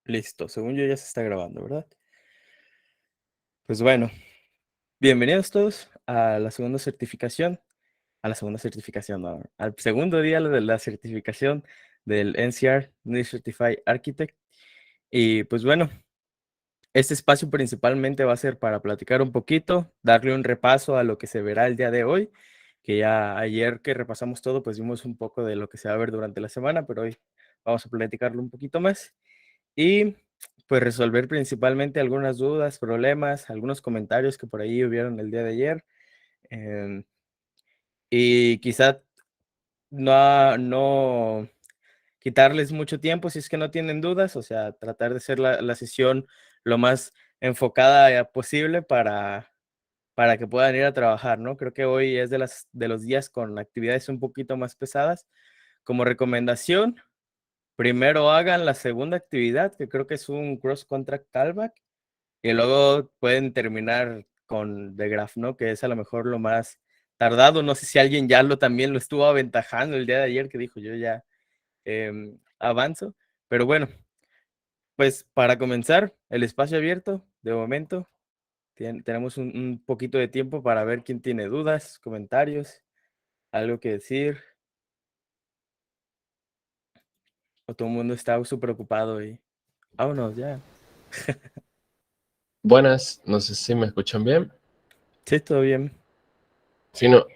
Listo, según yo ya se está grabando, ¿verdad? Pues bueno, bienvenidos todos a la segunda certificación, no, al segundo día de la certificación del NCR, New Certified Architect. Y pues bueno, este espacio principalmente va a ser para platicar un poquito, darle un repaso a lo que se verá el día de hoy, que ya ayer que repasamos todo, pues vimos un poco de lo que se va a ver durante la semana, pero hoy vamos a platicarlo un poquito más. Y pues resolver principalmente algunas dudas, problemas, algunos comentarios que por ahí hubieron el día de ayer. em, y quizá no quitarles mucho tiempo si es que no tienen dudas, o sea, tratar de hacer la sesión lo más enfocada posible para que puedan ir a trabajar, ¿no? Creo que hoy es de los días con actividades un poquito más pesadas. Como recomendación, primero hagan la segunda actividad, que creo que es un cross contract callback, y luego pueden terminar con The Graph, ¿no? Que es a lo mejor lo más tardado. No sé si alguien ya también lo estuvo aventajando el día de ayer, que dijo yo ya avanzo. Pero bueno, pues para comenzar, el espacio abierto, de momento, tenemos un poquito de tiempo para ver quién tiene dudas, comentarios, algo que decir, o todo el mundo está súper ocupado y vámonos ya. Buenas, no sé si me escuchan bien. Sí, todo bien. Fino.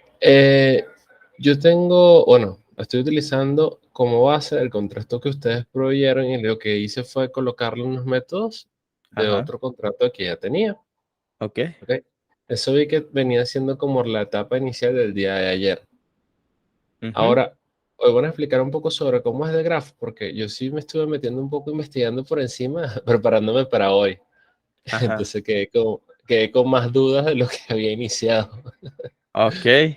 Yo estoy utilizando como base el contrato que ustedes proveyeron y lo que hice fue colocarle unos métodos de Ajá, otro contrato que ya tenía. ok. ¿Ok? Eso vi que venía siendo como la etapa inicial del día de ayer. Ujú, Ahora, hoy voy a explicar un poco sobre cómo es de Graph, porque yo sí me estuve metiendo un poco investigando por encima, preparándome para hoy. ajá, Entonces quedé con más dudas de lo que había iniciado. ok.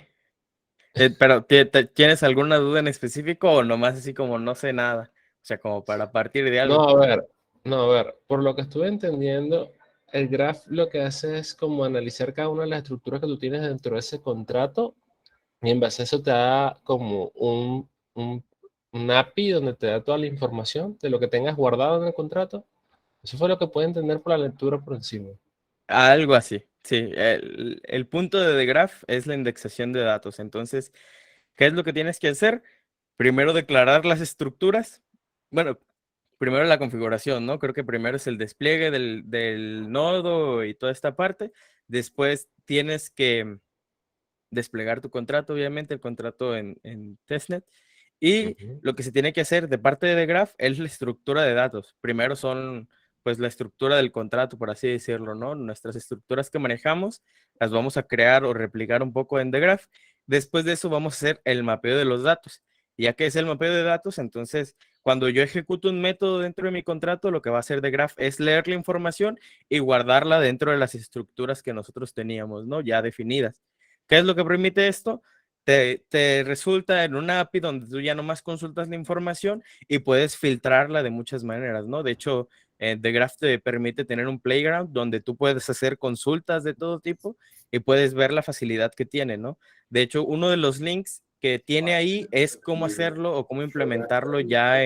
Pero, ¿tienes alguna duda en específico o nomás así como no sé nada? O sea, como para partir de No, algo. a ver, no, a ver, por lo que estuve entendiendo, el graph lo que hace es como analizar cada una de las estructuras que tú tienes dentro de ese contrato y en base a eso te da como un API donde te da toda la información de lo que tengas guardado en el contrato. Eso fue lo que pude entender por la lectura por encima. Algo así, sí. El punto de The Graph es la indexación de datos. Entonces, ¿qué es lo que tienes que hacer? Primero declarar las estructuras. Bueno, primero la configuración, ¿no? Creo que primero es el despliegue del nodo y toda esta parte. Después tienes que desplegar tu contrato, obviamente, el contrato en testnet. Y Ujú, lo que se tiene que hacer de parte de The Graph es la estructura de datos. Primero son, pues, la estructura del contrato, por así decirlo, ¿no? Nuestras estructuras que manejamos las vamos a crear o replicar un poco en The Graph. Después de eso vamos a hacer el mapeo de los datos. Ya que es el mapeo de datos, entonces, cuando yo ejecuto un método dentro de mi contrato, lo que va a hacer The Graph es leer la información y guardarla dentro de las estructuras que nosotros teníamos, ¿no? Ya definidas. ¿Qué es lo que permite esto? Te resulta en una API donde tú ya nomás consultas la información y puedes filtrarla de muchas maneras, ¿no? De hecho, The Graph te permite tener un playground donde tú puedes hacer consultas de todo tipo y puedes ver la facilidad que tiene, ¿no? De hecho, uno de los links que tiene ahí es cómo hacerlo o cómo implementarlo ya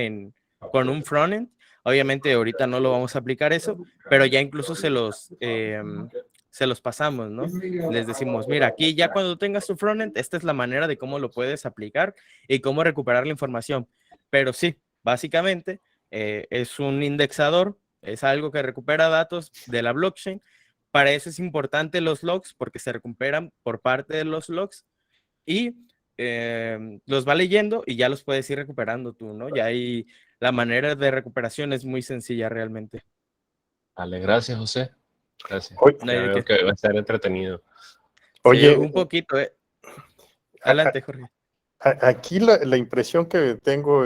con un frontend. Obviamente ahorita no lo vamos a aplicar eso, pero ya incluso se los pasamos, ¿no? Les decimos, mira, aquí ya cuando tengas tu frontend, esta es la manera de cómo lo puedes aplicar y cómo recuperar la información. Pero sí, básicamente es un indexador, es algo que recupera datos de la blockchain. Para eso es importante los logs porque se recuperan por parte de los logs y los va leyendo y ya los puedes ir recuperando tú, ¿no? Ya ahí la manera de recuperación es muy sencilla realmente. vale, gracias, José. Gracias. Oye, No hay Ya de veo qué. que va a estar entretenido. Sí, oye, un poquito. a- a- Adelante, Jorge. aquí la impresión que tengo,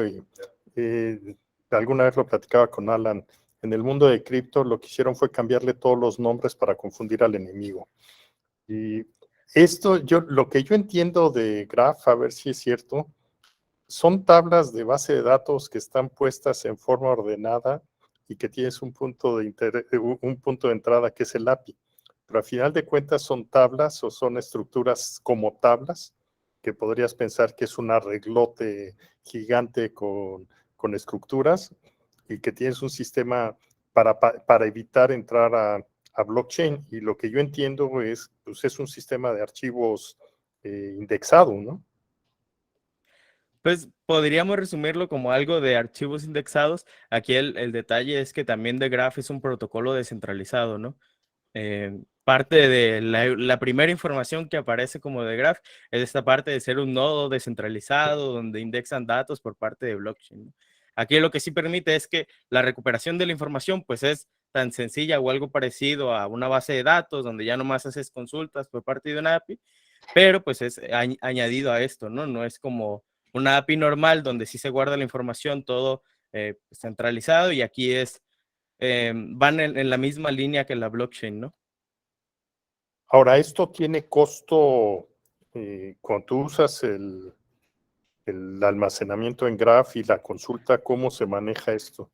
eh, alguna vez lo platicaba con Alan, en el mundo de cripto lo que hicieron fue cambiarle todos los nombres para confundir al enemigo. Y esto, lo que yo entiendo de Graph, a ver si es cierto, son tablas de base de datos que están puestas en forma ordenada y que tienes un punto de entrada que es el API. Pero al final de cuentas son tablas o son estructuras como tablas que podrías pensar que es un arreglote gigante con estructuras y que tienes un sistema para evitar entrar a blockchain. Y lo que yo entiendo es, pues es un sistema de archivos indexado, ¿no? Pues podríamos resumirlo como algo de archivos indexados. Aquí el detalle es que también The Graph es un protocolo descentralizado, ¿no? Parte de la primera información que aparece como The Graph es esta parte de ser un nodo descentralizado donde indexan datos por parte de blockchain, ¿no? Aquí lo que sí permite es que la recuperación de la información pues es tan sencilla o algo parecido a una base de datos donde ya nomás haces consultas por parte de una API, pero pues es añadido a esto, ¿no? No es como una API normal donde sí se guarda la información todo centralizado, y aquí van en la misma línea que la blockchain, ¿no? Ahora, ¿esto tiene costo cuando tú usas el almacenamiento en Graph y la consulta? ¿Cómo se maneja esto?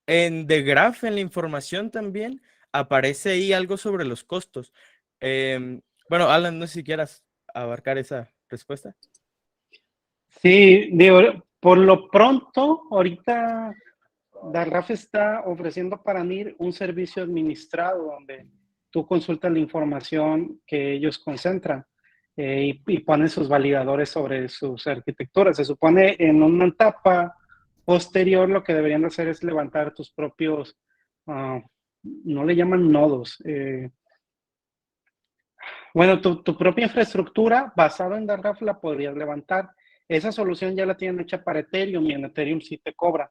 En The Graph, en la información también, aparece ahí algo sobre los costos. Bueno, Alan, no sé si quieras abarcar esa respuesta. Sí, digo, por lo pronto, ahorita Darraf está ofreciendo para NIR un servicio administrado donde tú consultas la información que ellos concentran y ponen sus validadores sobre sus arquitecturas. Se supone en una etapa posterior lo que deberían hacer es levantar tus propios, no le llaman nodos, bueno, tu propia infraestructura basada en Darraf la podrías levantar. Esa solución ya la tienen hecha para Ethereum y en Ethereum sí te cobra.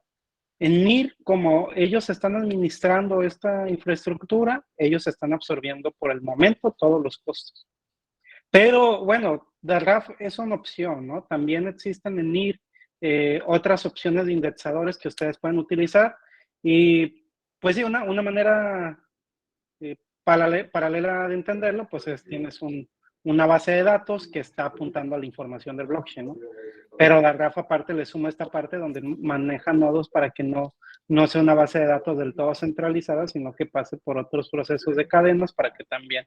En NIR, como ellos están administrando esta infraestructura, ellos están absorbiendo por el momento todos los costos. Pero bueno, Darraf es una opción, ¿no? También existen en NIR otras opciones de indexadores que ustedes pueden utilizar. Y pues sí, una manera paralela de entenderlo, pues tienes una base de datos que está apuntando a la información del blockchain, ¿no? Pero la RAF aparte le suma esta parte donde maneja nodos para que no sea una base de datos del todo centralizada, sino que pase por otros procesos de cadenas para que también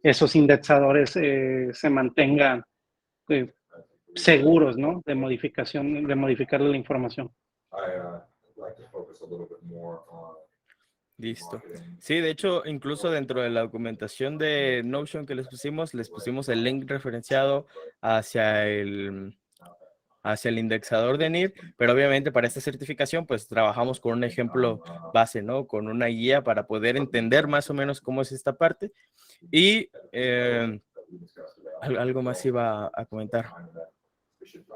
esos indexadores se mantengan seguros, ¿no? De modificación, de modificar la información. Listo. Sí, de hecho, incluso dentro de la documentación de Notion que les pusimos el link referenciado hacia el indexador de NIR, pero obviamente para esta certificación pues trabajamos con un ejemplo base, ¿no? Con una guía para poder entender más o menos cómo es esta parte. Y algo más iba a comentar.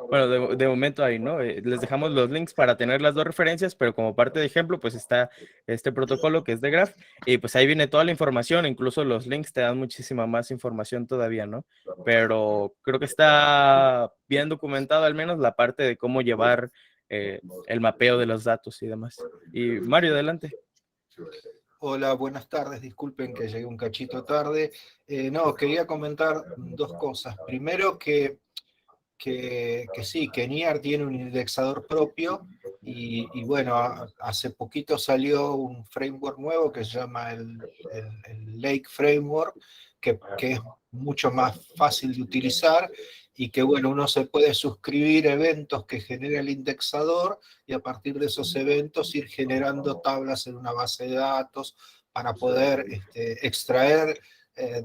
Bueno, de momento ahí, ¿no? Les dejamos los links para tener las dos referencias, pero como parte de ejemplo, pues está este protocolo que es de Graph, y pues ahí viene toda la información, incluso los links te dan muchísima más información todavía, ¿no? Pero creo que está bien documentado al menos la parte de cómo llevar el mapeo de los datos y demás. Y Mario, adelante. Hola, buenas tardes. Disculpen que llegué un cachito tarde. No, quería comentar dos cosas. Primero que sí, que NIAR tiene un indexador propio y bueno, hace poquito salió un framework nuevo que se llama el Lake Framework, que es mucho más fácil de utilizar y que bueno, uno se puede suscribir a eventos que genera el indexador y a partir de esos eventos ir generando tablas en una base de datos para poder extraer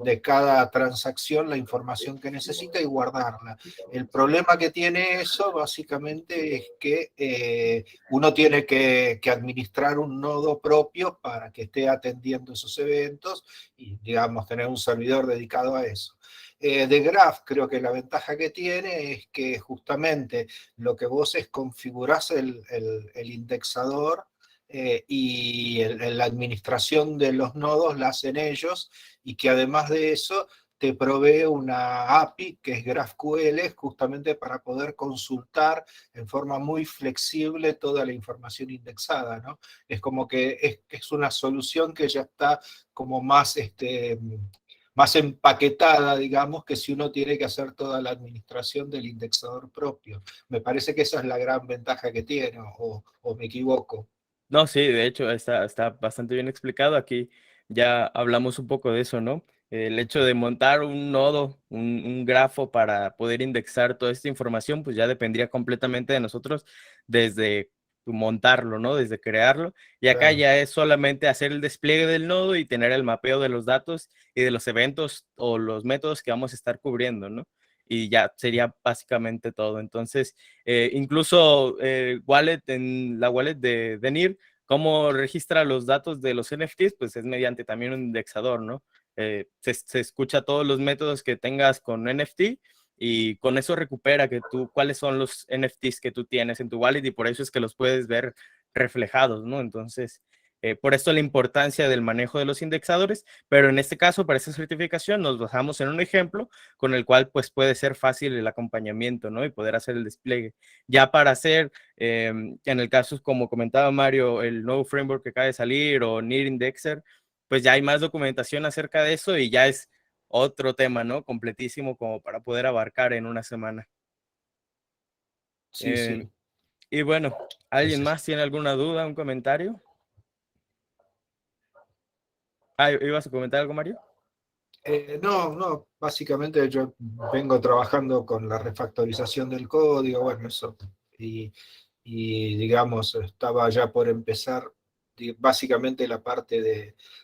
de cada transacción la información que necesita y guardarla. El problema que tiene eso básicamente es que uno tiene que administrar un nodo propio para que esté atendiendo esos eventos y, digamos, tener un servidor dedicado a eso. De Graph creo que la ventaja que tiene es que justamente lo que vos es configurás el indexador y la administración de los nodos la hacen ellos y que además de eso te provee una API que es GraphQL justamente para poder consultar en forma muy flexible toda la información indexada, ¿no? Es como que es una solución que ya está como más, más empaquetada, digamos, que si uno tiene que hacer toda la administración del indexador propio. Me parece que esa es la gran ventaja que tiene, o me equivoco. No, sí, de hecho está bastante bien explicado. Aquí ya hablamos un poco de eso, ¿no? El hecho de montar un nodo, un grafo para poder indexar toda esta información, pues ya dependería completamente de nosotros desde montarlo, ¿no? Desde crearlo. Y acá Claro. ya es solamente hacer el despliegue del nodo y tener el mapeo de los datos y de los eventos o los métodos que vamos a estar cubriendo, ¿no? Y ya sería básicamente todo. Entonces, incluso en la wallet de NIR, ¿cómo registra los datos de los NFTs? Pues es mediante también un indexador, ¿no? Se escucha todos los métodos que tengas con NFT y con eso recupera cuáles son los NFTs que tú tienes en tu wallet y por eso es que los puedes ver reflejados, ¿no? Entonces, por esto la importancia del manejo de los indexadores, pero en este caso, para esta certificación, nos basamos en un ejemplo con el cual pues puede ser fácil el acompañamiento, ¿no? Y poder hacer el despliegue. Ya para hacer, en el caso, como comentaba Mario, el nuevo framework que acaba de salir o NIR Indexer, pues ya hay más documentación acerca de eso y ya es otro tema, ¿no? Completísimo como para poder abarcar en una semana. Sí, sí. Y bueno, ¿alguien Ese- más tiene alguna duda, un comentario? ¿Ibas a comentar algo, Mario? No, básicamente yo vengo trabajando con la refactorización del código, bueno, eso, y digamos, estaba ya por empezar básicamente la parte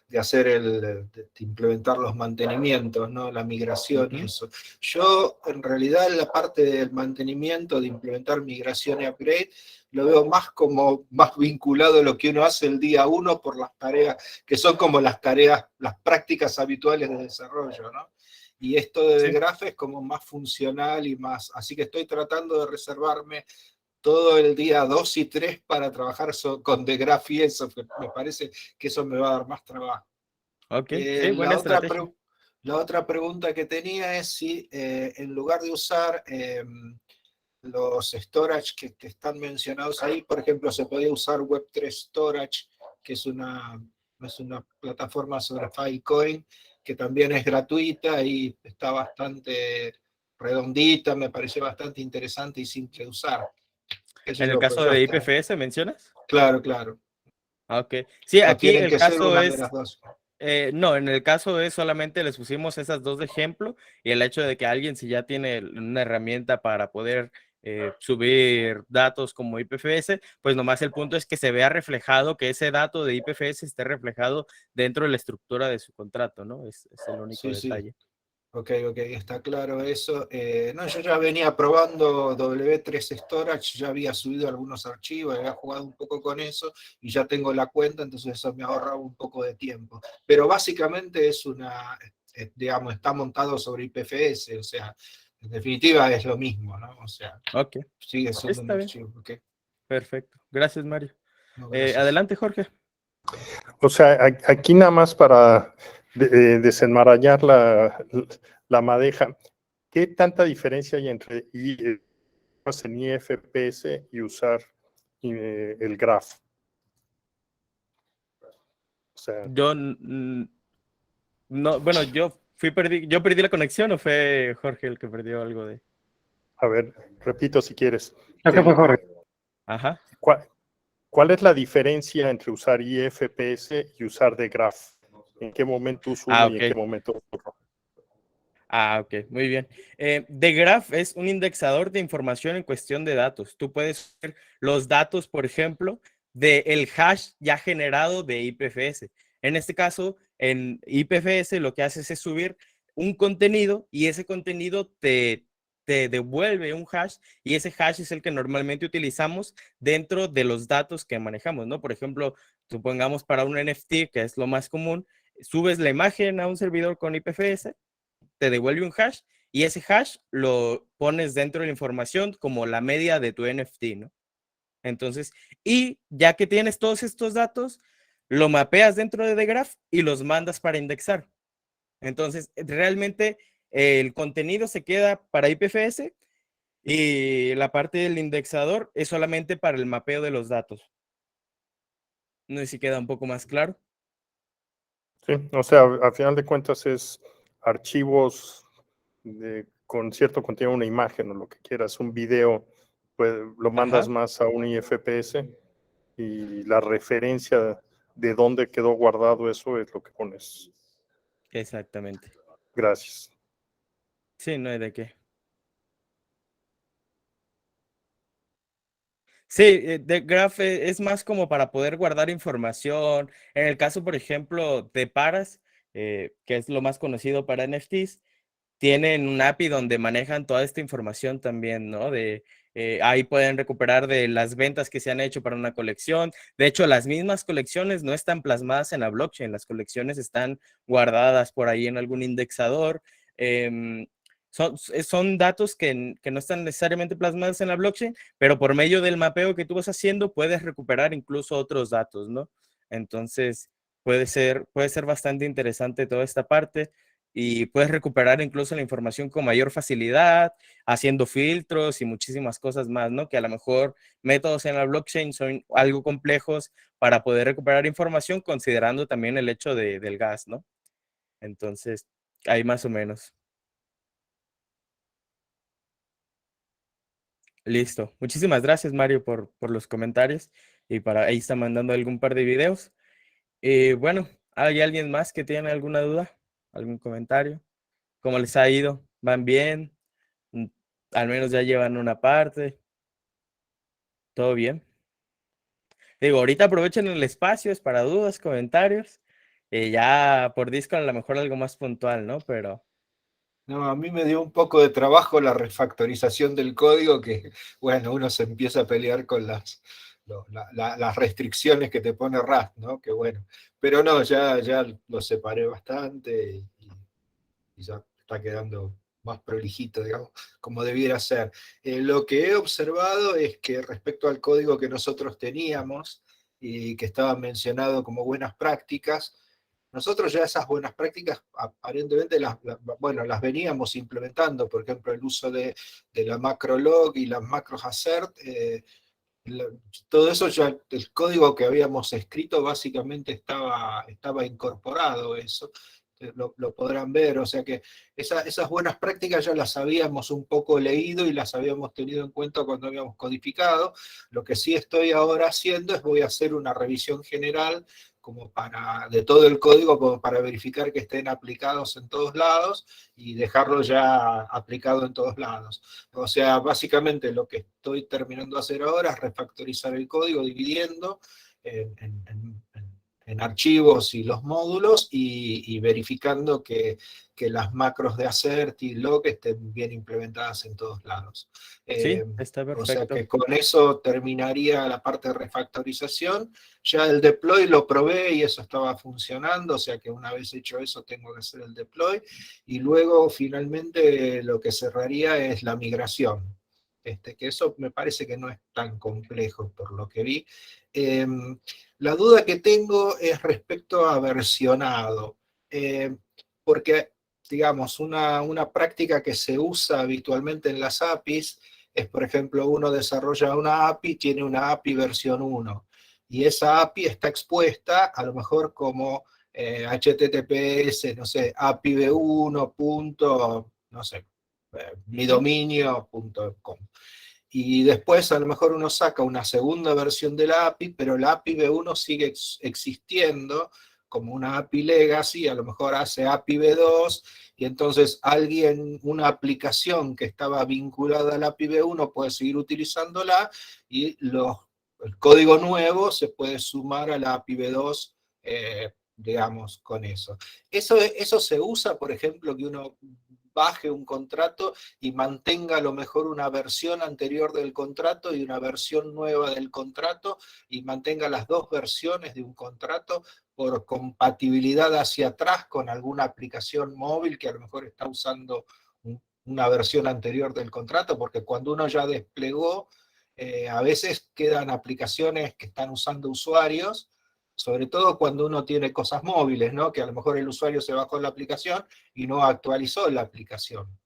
de hacer de implementar los mantenimientos, ¿no? La migración y eso. Yo, en realidad, la parte del mantenimiento, de implementar migración y upgrade, lo veo más como más vinculado a lo que uno hace el día uno por las tareas, que son como las tareas, las prácticas habituales de desarrollo, ¿no? Y esto de Sí. Graph es como más funcional y más, así que estoy tratando de reservarme todo el día 2 y 3 para trabajar con The Graph y eso, me parece que eso me va a dar más trabajo. Ok, sí, buena estrategia. La otra pregunta que tenía es si en lugar de usar los storage que están mencionados ahí, por ejemplo, se podía usar Web3 Storage, que es una plataforma sobre Filecoin, que también es gratuita y está bastante redondita, me pareció bastante interesante y simple de usar. En el caso de IPFS, ¿mencionas? Claro, claro. Ok. Sí, O aquí tienen el que ser caso una de es, las dos. no, en el caso es solamente les pusimos esas dos de ejemplo y el hecho de que alguien si ya tiene una herramienta para poder subir datos como IPFS, pues nomás el punto es que se vea reflejado, que ese dato de IPFS esté reflejado dentro de la estructura de su contrato, ¿no? Es el único Sí, sí. detalle. Ok, está claro eso. No, yo ya venía probando W3 Storage, ya había subido algunos archivos, había jugado un poco con eso y ya tengo la cuenta, entonces eso me ahorraba un poco de tiempo. Pero básicamente digamos, está montado sobre IPFS, o sea, en definitiva es lo mismo, ¿no? O sea, Ok, sigue siendo un está bien, archivo. Okay. perfecto. Gracias, Mario. No, gracias. Adelante, Jorge. O sea, aquí nada más para desenmarañar la madeja, ¿qué tanta diferencia hay entre en IFPS y usar el graph? O sea, Yo no, bueno, yo perdí la conexión o fue Jorge el que perdió algo de. a ver, repito si quieres. Creo que fue Jorge. Ajá. ¿Cuál es la diferencia entre usar IFPS y usar de graph? ¿En qué momento uso uno y en qué Ok. momento otro? Ok, muy bien. The Graph es un indexador de información en cuestión de datos. Tú puedes ver los datos, por ejemplo, del hash ya generado de IPFS. En este caso, en IPFS lo que haces es subir un contenido y ese contenido te devuelve un hash y ese hash es el que normalmente utilizamos dentro de los datos que manejamos, ¿no? Por ejemplo, supongamos para un NFT, que es lo más común, subes la imagen a un servidor con IPFS, te devuelve un hash y ese hash lo pones dentro de la información como la media de tu NFT, ¿no? Entonces, y ya que tienes todos estos datos, lo mapeas dentro de The Graph y los mandas para indexar. Entonces, realmente el contenido se queda para IPFS y la parte del indexador es solamente para el mapeo de los datos. No sé si queda un poco más claro. Sí, o sea, a final de cuentas es archivos con cierto contenido, una imagen o lo que quieras, un video, pues lo mandas Ajá, más a un IFPS y la referencia de dónde quedó guardado eso es lo que pones. exactamente. Gracias. Sí, no hay de qué. Sí, The Graph es más como para poder guardar información. En el caso, por ejemplo, de Paras, que es lo más conocido para NFTs, tienen un API donde manejan toda esta información también, ¿no? Ahí pueden recuperar de las ventas que se han hecho para una colección. De hecho, las mismas colecciones no están plasmadas en la blockchain, las colecciones están guardadas por ahí en algún indexador. Em, son datos que no están necesariamente plasmados en la blockchain, pero por medio del mapeo que tú vas haciendo puedes recuperar incluso otros datos, ¿no? Entonces, puede ser bastante interesante toda esta parte y puedes recuperar incluso la información con mayor facilidad, haciendo filtros y muchísimas cosas más, ¿no? Que a lo mejor métodos en la blockchain son algo complejos para poder recuperar información, considerando también el hecho del gas, ¿no? Entonces, ahí más o menos. Listo. Muchísimas gracias, Mario, por los comentarios y para ahí está mandando algún par de videos. Bueno, ¿hay alguien más que tiene alguna duda? ¿Algún comentario? ¿Cómo les ha ido? ¿Van bien? Mm, Al menos ya llevan una parte. ¿Todo bien? Digo, ahorita aprovechen el espacio, es para dudas, comentarios. Ya por Discord a lo mejor algo más puntual, ¿no? Pero No, a mí me dio un poco de trabajo la refactorización del código, que, bueno, uno se empieza a pelear con las restricciones que te pone Rust, ¿no? Que bueno, pero no, ya lo separé bastante y ya está quedando más prolijito, digamos, como debiera ser. Lo que he observado es que respecto al código que nosotros teníamos y que estaba mencionado como buenas prácticas, nosotros ya esas buenas prácticas aparentemente bueno, las veníamos implementando, por ejemplo, el uso de la macro log y las macros assert, todo eso ya, el código que habíamos escrito básicamente estaba incorporado eso, lo podrán ver, o sea que esas buenas prácticas ya las habíamos un poco leído y las habíamos tenido en cuenta cuando habíamos codificado. Lo que sí estoy ahora haciendo es voy a hacer una revisión general de todo el código como para verificar que estén aplicados en todos lados y dejarlo ya aplicado en todos lados. O sea, básicamente lo que estoy terminando de hacer ahora es refactorizar el código, dividiendo en archivos y los módulos y verificando que las macros de assert y log estén bien implementadas en todos lados. sí, está O sea perfecto. que con eso terminaría la parte de refactorización. Ya el deploy lo probé y eso estaba funcionando, o sea que una vez hecho eso tengo que hacer el deploy y luego finalmente lo que cerraría es la migración. Que eso me parece que no es tan complejo por lo que vi. La duda que tengo es respecto a versionado, porque, digamos, una práctica que se usa habitualmente en las APIs es, por ejemplo, uno desarrolla una API, tiene una API versión 1, y esa API está expuesta a lo mejor como HTTPS, no sé, API v1. No sé, midominio.com. Y después a lo mejor uno saca una segunda versión de la API, pero la API v1 sigue existiendo como una API legacy, a lo mejor hace API v2, y entonces una aplicación que estaba vinculada a la API v1 puede seguir utilizándola, y el código nuevo se puede sumar a la API v2, digamos, con eso. Eso se usa, por ejemplo, que uno baje un contrato y mantenga a lo mejor una versión anterior del contrato y una versión nueva del contrato, y mantenga las dos versiones de un contrato por compatibilidad hacia atrás con alguna aplicación móvil que a lo mejor está usando una versión anterior del contrato, porque cuando uno ya desplegó, a veces quedan aplicaciones que están usando usuarios, sobre todo cuando uno tiene cosas móviles, ¿no? Que a lo mejor el usuario se bajó la aplicación y no actualizó la aplicación.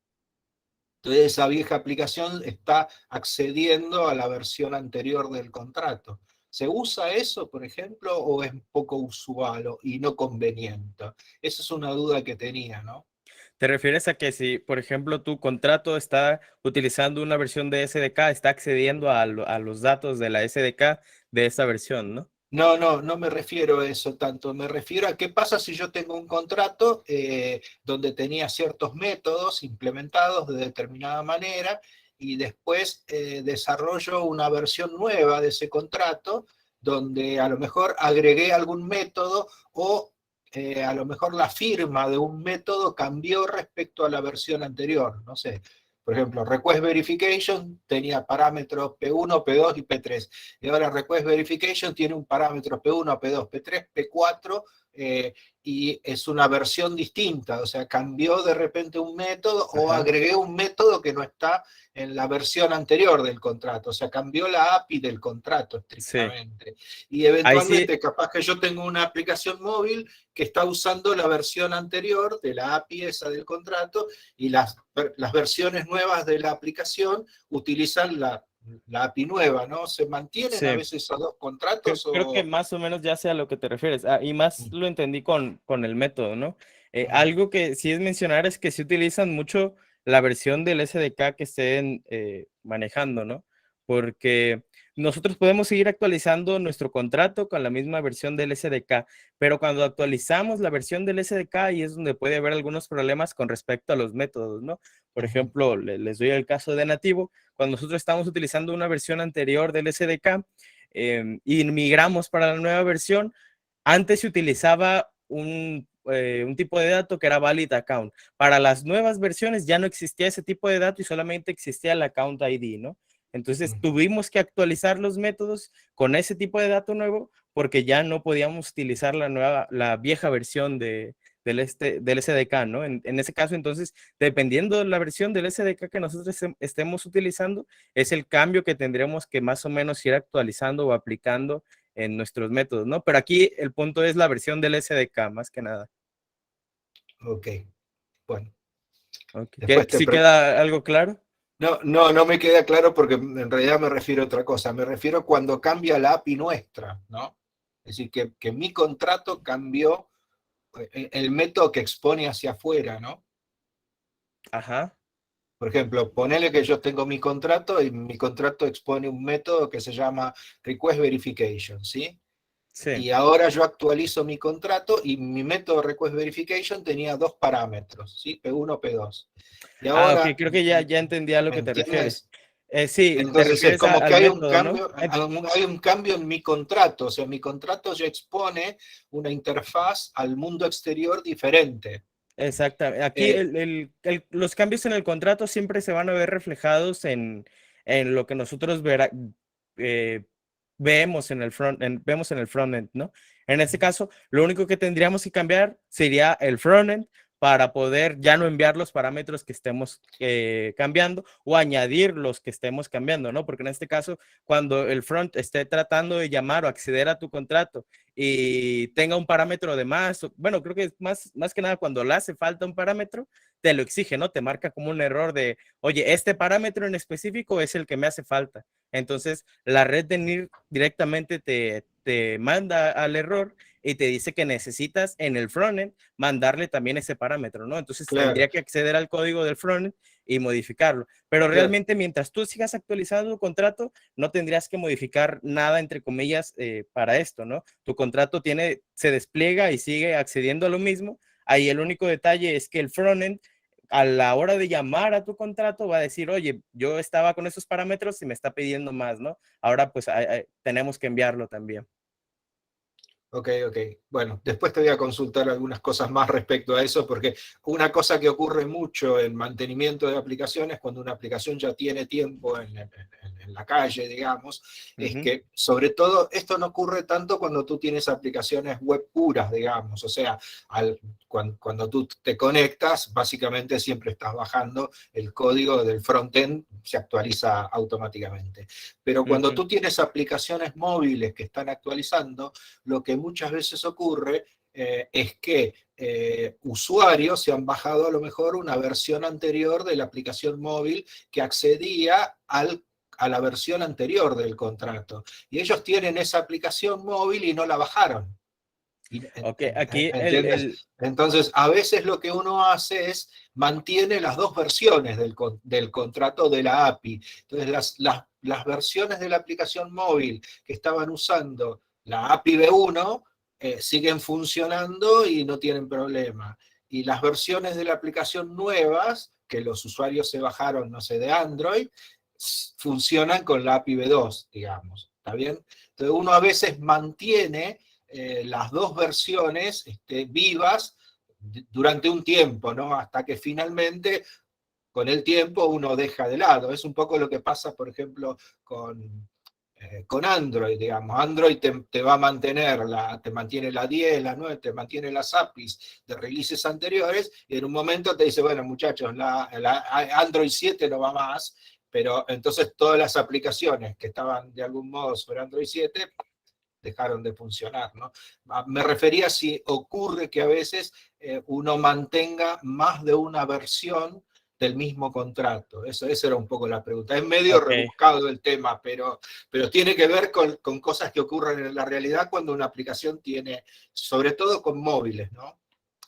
Entonces esa vieja aplicación está accediendo a la versión anterior del contrato. ¿Se usa eso, por ejemplo, o es poco usual y no conveniente? Esa es una duda que tenía, ¿no? ¿Te refieres a que si, por ejemplo, tu contrato está utilizando una versión de SDK, está accediendo a los datos de la SDK de esa versión, ¿no? No me refiero a eso tanto, me refiero a qué pasa si yo tengo un contrato donde tenía ciertos métodos implementados de determinada manera y después desarrollo una versión nueva de ese contrato, donde a lo mejor agregué algún método o a lo mejor la firma de un método cambió respecto a la versión anterior, no sé. Por ejemplo, Request Verification tenía parámetros P1, P2 y P3. Y ahora Request Verification tiene un parámetro P1, P2, P3, P4, y es una versión distinta. O sea, cambió de repente un método o agregué un método que no está en la versión anterior del contrato. O sea, cambió la API del contrato estrictamente. Sí. Y eventualmente, capaz que yo tengo una aplicación móvil que está usando la versión anterior de la API esa del contrato, y las versiones nuevas de la aplicación utilizan la API nueva, ¿no? ¿Se mantienen a veces esos dos contratos? Creo que más o menos ya sé a lo que te refieres. Y más lo entendí con el método, ¿no? Algo que sí es mencionar es que se utilizan mucho la versión del SDK que estén manejando, ¿no? Porque nosotros podemos seguir actualizando nuestro contrato con la misma versión del SDK, pero cuando actualizamos la versión del SDK, ahí es donde puede haber algunos problemas con respecto a los métodos, ¿no? Por ejemplo, les doy el caso de Nativo. Cuando nosotros estamos utilizando una versión anterior del SDK y migramos para la nueva versión, antes se utilizaba un tipo de dato que era valid account. Para las nuevas versiones ya no existía ese tipo de dato y solamente existía el account ID, ¿no? Entonces tuvimos que actualizar los métodos con ese tipo de dato nuevo porque ya no podíamos utilizar la vieja versión del SDK, ¿no? En ese caso, entonces, dependiendo de la versión del SDK que nosotros estemos utilizando, es el cambio que tendremos que más o menos ir actualizando o aplicando en nuestros métodos, ¿no? Pero aquí el punto es la versión del SDK, más que nada. Ok, bueno. Okay. ¿Sí queda algo claro? No me queda claro porque en realidad me refiero a otra cosa. Me refiero cuando cambia la API nuestra, ¿no? Es decir, que mi contrato cambió el método que expone hacia afuera, ¿no? Ajá. Por ejemplo, ponele que yo tengo mi contrato y mi contrato expone un método que se llama Request Verification, ¿sí? Sí. Y ahora yo actualizo mi contrato y mi método Request Verification tenía dos parámetros, ¿sí? P1, P2. Y ahora, ok, creo que ya entendí a lo que te refieres. Sí, entonces te es como que hay un método, cambio, ¿no? hay un cambio en mi contrato, o sea, mi contrato ya expone una interfaz al mundo exterior diferente. Exactamente. Aquí los cambios en el contrato siempre se van a ver reflejados en lo que nosotros vemos en el frontend, ¿no? En este caso, lo único que tendríamos que cambiar sería el frontend para poder ya no enviar los parámetros que estemos cambiando o añadir los que estemos cambiando, ¿no? Porque en este caso, cuando el front esté tratando de llamar o acceder a tu contrato y tenga un parámetro de más, bueno, creo que es más que nada cuando le hace falta un parámetro, te lo exige, ¿no? Te marca como un error de, oye, este parámetro en específico es el que me hace falta. Entonces, la red de NIR directamente te manda al error y te dice que necesitas en el frontend mandarle también ese parámetro, ¿no? Entonces, tendría que acceder al código del frontend y modificarlo. Pero realmente, mientras tú sigas actualizando tu contrato, no tendrías que modificar nada, entre comillas, para esto, ¿no? Tu contrato se despliega y sigue accediendo a lo mismo. Ahí el único detalle es que el frontend, a la hora de llamar a tu contrato, va a decir, oye, yo estaba con esos parámetros y me está pidiendo más, ¿no? Ahora, pues, tenemos que enviarlo también. Ok. Bueno, después te voy a consultar algunas cosas más respecto a eso, porque una cosa que ocurre mucho en mantenimiento de aplicaciones, cuando una aplicación ya tiene tiempo en la calle, digamos, es que, sobre todo, esto no ocurre tanto cuando tú tienes aplicaciones web puras, digamos, o sea, cuando tú te conectas, básicamente siempre estás bajando el código del frontend, se actualiza automáticamente. Pero cuando tú tienes aplicaciones móviles que están actualizando, lo que muchas veces ocurre es que usuarios se han bajado a lo mejor una versión anterior de la aplicación móvil que accedía a la versión anterior del contrato. Y ellos tienen esa aplicación móvil y no la bajaron. Ok, aquí Entonces, a veces lo que uno hace es mantiene las dos versiones del contrato de la API. Entonces, las versiones de la aplicación móvil que estaban usando la API V1 siguen funcionando y no tienen problema. y las versiones de la aplicación nuevas, que los usuarios se bajaron, no sé, de Android, funcionan con la API v2, digamos, ¿está bien? Entonces uno a veces mantiene las dos versiones vivas durante un tiempo, ¿no? Hasta que finalmente, con el tiempo, uno deja de lado. Es un poco lo que pasa, por ejemplo, con Android, digamos. Android te va a mantener, te mantiene la 10, la 9, te mantiene las APIs de releases anteriores, y en un momento te dice, bueno, muchachos, Android 7 no va más, pero entonces todas las aplicaciones que estaban de algún modo sobre Android 7 dejaron de funcionar, ¿no? Me refería si ocurre que a veces uno mantenga más de una versión del mismo contrato. Esa era un poco la pregunta. Es medio rebuscado el tema, pero tiene que ver con cosas que ocurren en la realidad cuando una aplicación tiene, sobre todo con móviles, ¿no?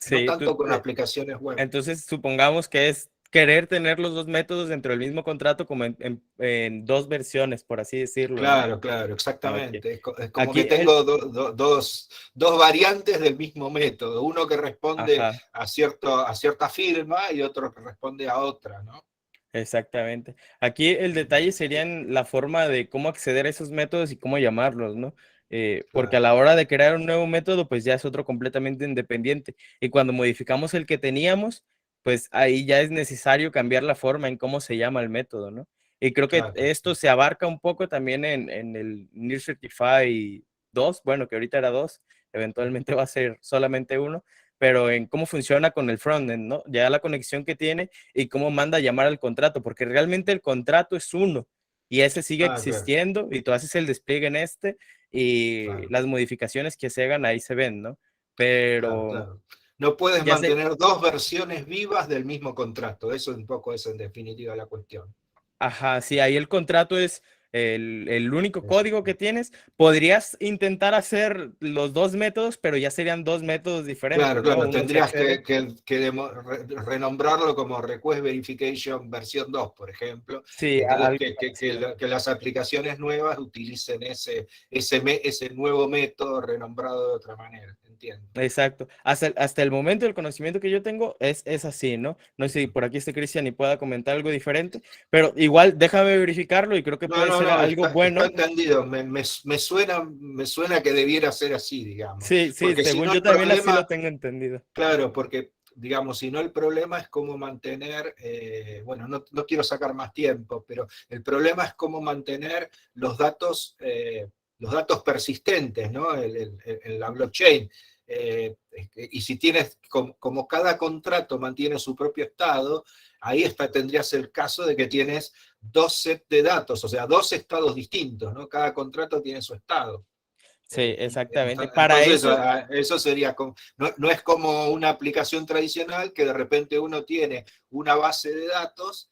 Sí, no tanto con aplicaciones web. Entonces, supongamos que es querer tener los dos métodos dentro del mismo contrato como en dos versiones, por así decirlo, Claro, ¿no? claro, exactamente. Okay. Es como Aquí que tengo dos variantes del mismo método. Uno que responde a cierta firma y otro que responde a otra, ¿no? Exactamente. Aquí el detalle sería en la forma de cómo acceder a esos métodos y cómo llamarlos, ¿no? Porque a la hora de crear un nuevo método, pues ya es otro completamente independiente. Y cuando modificamos el que teníamos, pues ahí ya es necesario cambiar la forma en cómo se llama el método, ¿no? Y creo que esto se abarca un poco también en el Near Certify 2, bueno, que ahorita era 2, eventualmente va a ser solamente uno, pero en cómo funciona con el frontend, ¿no? Ya la conexión que tiene y cómo manda a llamar al contrato, porque realmente el contrato es uno y ese sigue existiendo y tú haces el despliegue en y las modificaciones que se hagan ahí se ven, ¿no? Pero... No puedes mantener dos versiones vivas del mismo contrato, eso un poco es en definitiva la cuestión. Ajá, sí, ahí el contrato es el único código que tienes. Podrías intentar hacer los dos métodos, pero ya serían dos métodos diferentes. Claro, ¿no? tendrías que renombrarlo como Request Verification versión 2, por ejemplo. Sí, que las aplicaciones nuevas utilicen ese nuevo método renombrado de otra manera, entiendo. Exacto. Hasta el momento el conocimiento que yo tengo es así, ¿no? No sé si por aquí esté Cristian y pueda comentar algo diferente, pero igual déjame verificarlo y creo que puede ser algo bueno. Está entendido. Me suena que debiera ser así, digamos. Sí, porque según yo también así lo tengo entendido. Claro, porque, digamos, si no el problema es cómo mantener, bueno, no quiero sacar más tiempo, pero el problema es cómo mantener los datos persistentes, ¿no? En la blockchain. Y si tienes, como cada contrato mantiene su propio estado, ahí tendrías el caso de que tienes dos sets de datos, o sea, dos estados distintos, ¿no? Cada contrato tiene su estado. Sí, exactamente. Entonces, eso sería, no es como una aplicación tradicional que de repente uno tiene una base de datos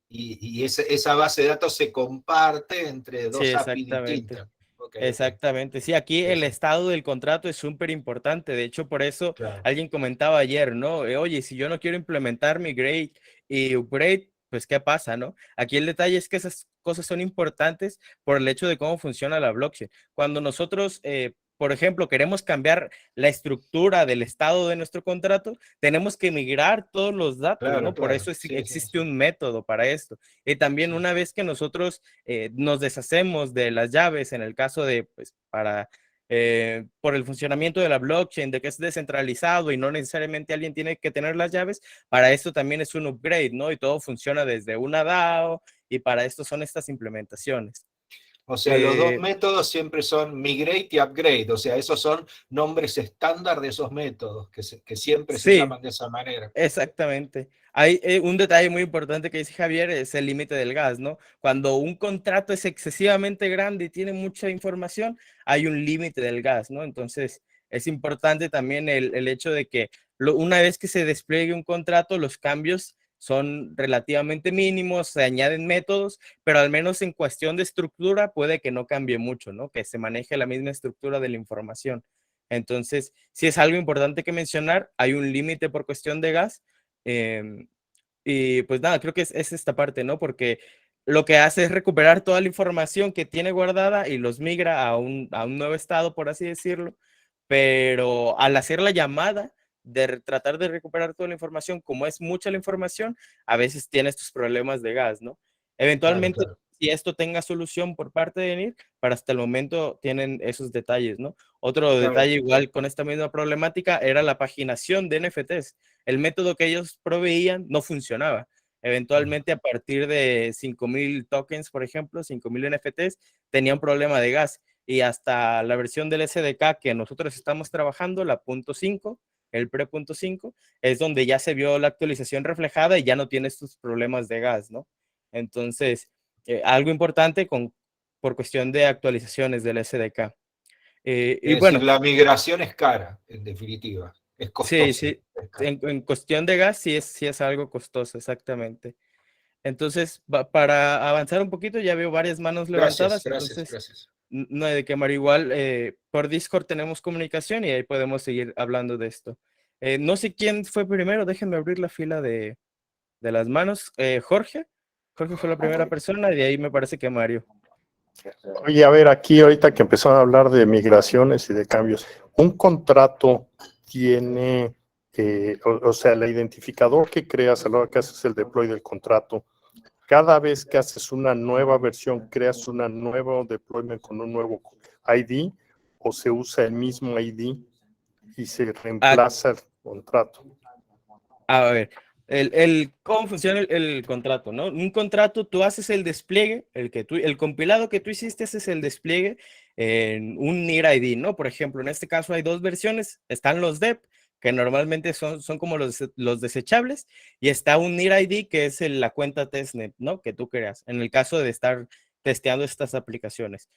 y esa base de datos se comparte entre dos API distintas. Exactamente, sí, aquí el estado del contrato es súper importante, de hecho por eso alguien comentaba ayer, ¿no? Oye, si yo no quiero implementar migrate y upgrade, pues ¿qué pasa, no? Aquí el detalle es que esas cosas son importantes por el hecho de cómo funciona la blockchain. Cuando nosotros, por ejemplo, queremos cambiar la estructura del estado de nuestro contrato, tenemos que migrar todos los datos, ¿no? Por eso existe un método para esto. Y también una vez que nosotros nos deshacemos de las llaves, en el caso de, pues, por el funcionamiento de la blockchain, de que es descentralizado y no necesariamente alguien tiene que tener las llaves, para esto también es un upgrade, ¿no? Y todo funciona desde una DAO y para esto son estas implementaciones. O sea, los dos métodos siempre son migrate y upgrade, o sea, esos son nombres estándar de esos métodos, que siempre se llaman de esa manera. Exactamente. Hay un detalle muy importante que dice Javier, es el límite del gas, ¿no? Cuando un contrato es excesivamente grande y tiene mucha información, hay un límite del gas, ¿no? Entonces, es importante también el hecho de que una vez que se despliegue un contrato, los cambios son relativamente mínimos, se añaden métodos, pero al menos en cuestión de estructura puede que no cambie mucho, ¿no? Que se maneje la misma estructura de la información. Entonces, si es algo importante que mencionar, hay un límite por cuestión de gas. Y pues nada, creo que es esta parte, ¿no? Porque lo que hace es recuperar toda la información que tiene guardada y los migra a un nuevo estado, por así decirlo. Pero al hacer la llamada, tratar de recuperar toda la información, como es mucha la información, a veces tiene estos problemas de gas, ¿no? Eventualmente, Claro. si esto tenga solución por parte de NIR, para hasta el momento tienen esos detalles, ¿no? Otro Claro. detalle igual con esta misma problemática era la paginación de NFTs. El método que ellos proveían no funcionaba. Eventualmente, a partir de 5,000 tokens, por ejemplo, 5,000 NFTs, tenía un problema de gas. Y hasta la versión del SDK que nosotros estamos trabajando, la .5, el pre.5, es donde ya se vio la actualización reflejada y ya no tiene estos problemas de gas, ¿no? Entonces, algo importante por cuestión de actualizaciones del SDK. Y Es bueno, decir, la migración es cara, en definitiva. Es sí, costosa. sí, Es cara. en cuestión de gas sí es algo costoso, exactamente. Entonces, para avanzar un poquito, ya veo varias manos Gracias, levantadas, gracias, entonces gracias. no hay de qué, Mario. Igual por Discord tenemos comunicación y ahí podemos seguir hablando de esto. No sé quién fue primero, déjenme abrir la fila de las manos. Jorge fue la primera persona y de ahí me parece que Mario. Oye, a ver, aquí ahorita que empezaron a hablar de migraciones y de cambios, un contrato tiene, o sea, el identificador que creas a la hora que haces el deploy del contrato, cada vez que haces una nueva versión, creas una nueva deployment con un nuevo ID, o se usa el mismo ID y se reemplaza el contrato. A ver, ¿cómo funciona el contrato, no? Un contrato, tú haces el despliegue, el compilado que tú hiciste, ese es el despliegue en un NIR ID, ¿no? Por ejemplo, en este caso hay dos versiones, están los DEP, que normalmente son como los desechables, y está un NIR ID, que es la cuenta testnet, ¿no? Que tú creas, en el caso de estar testeando estas aplicaciones.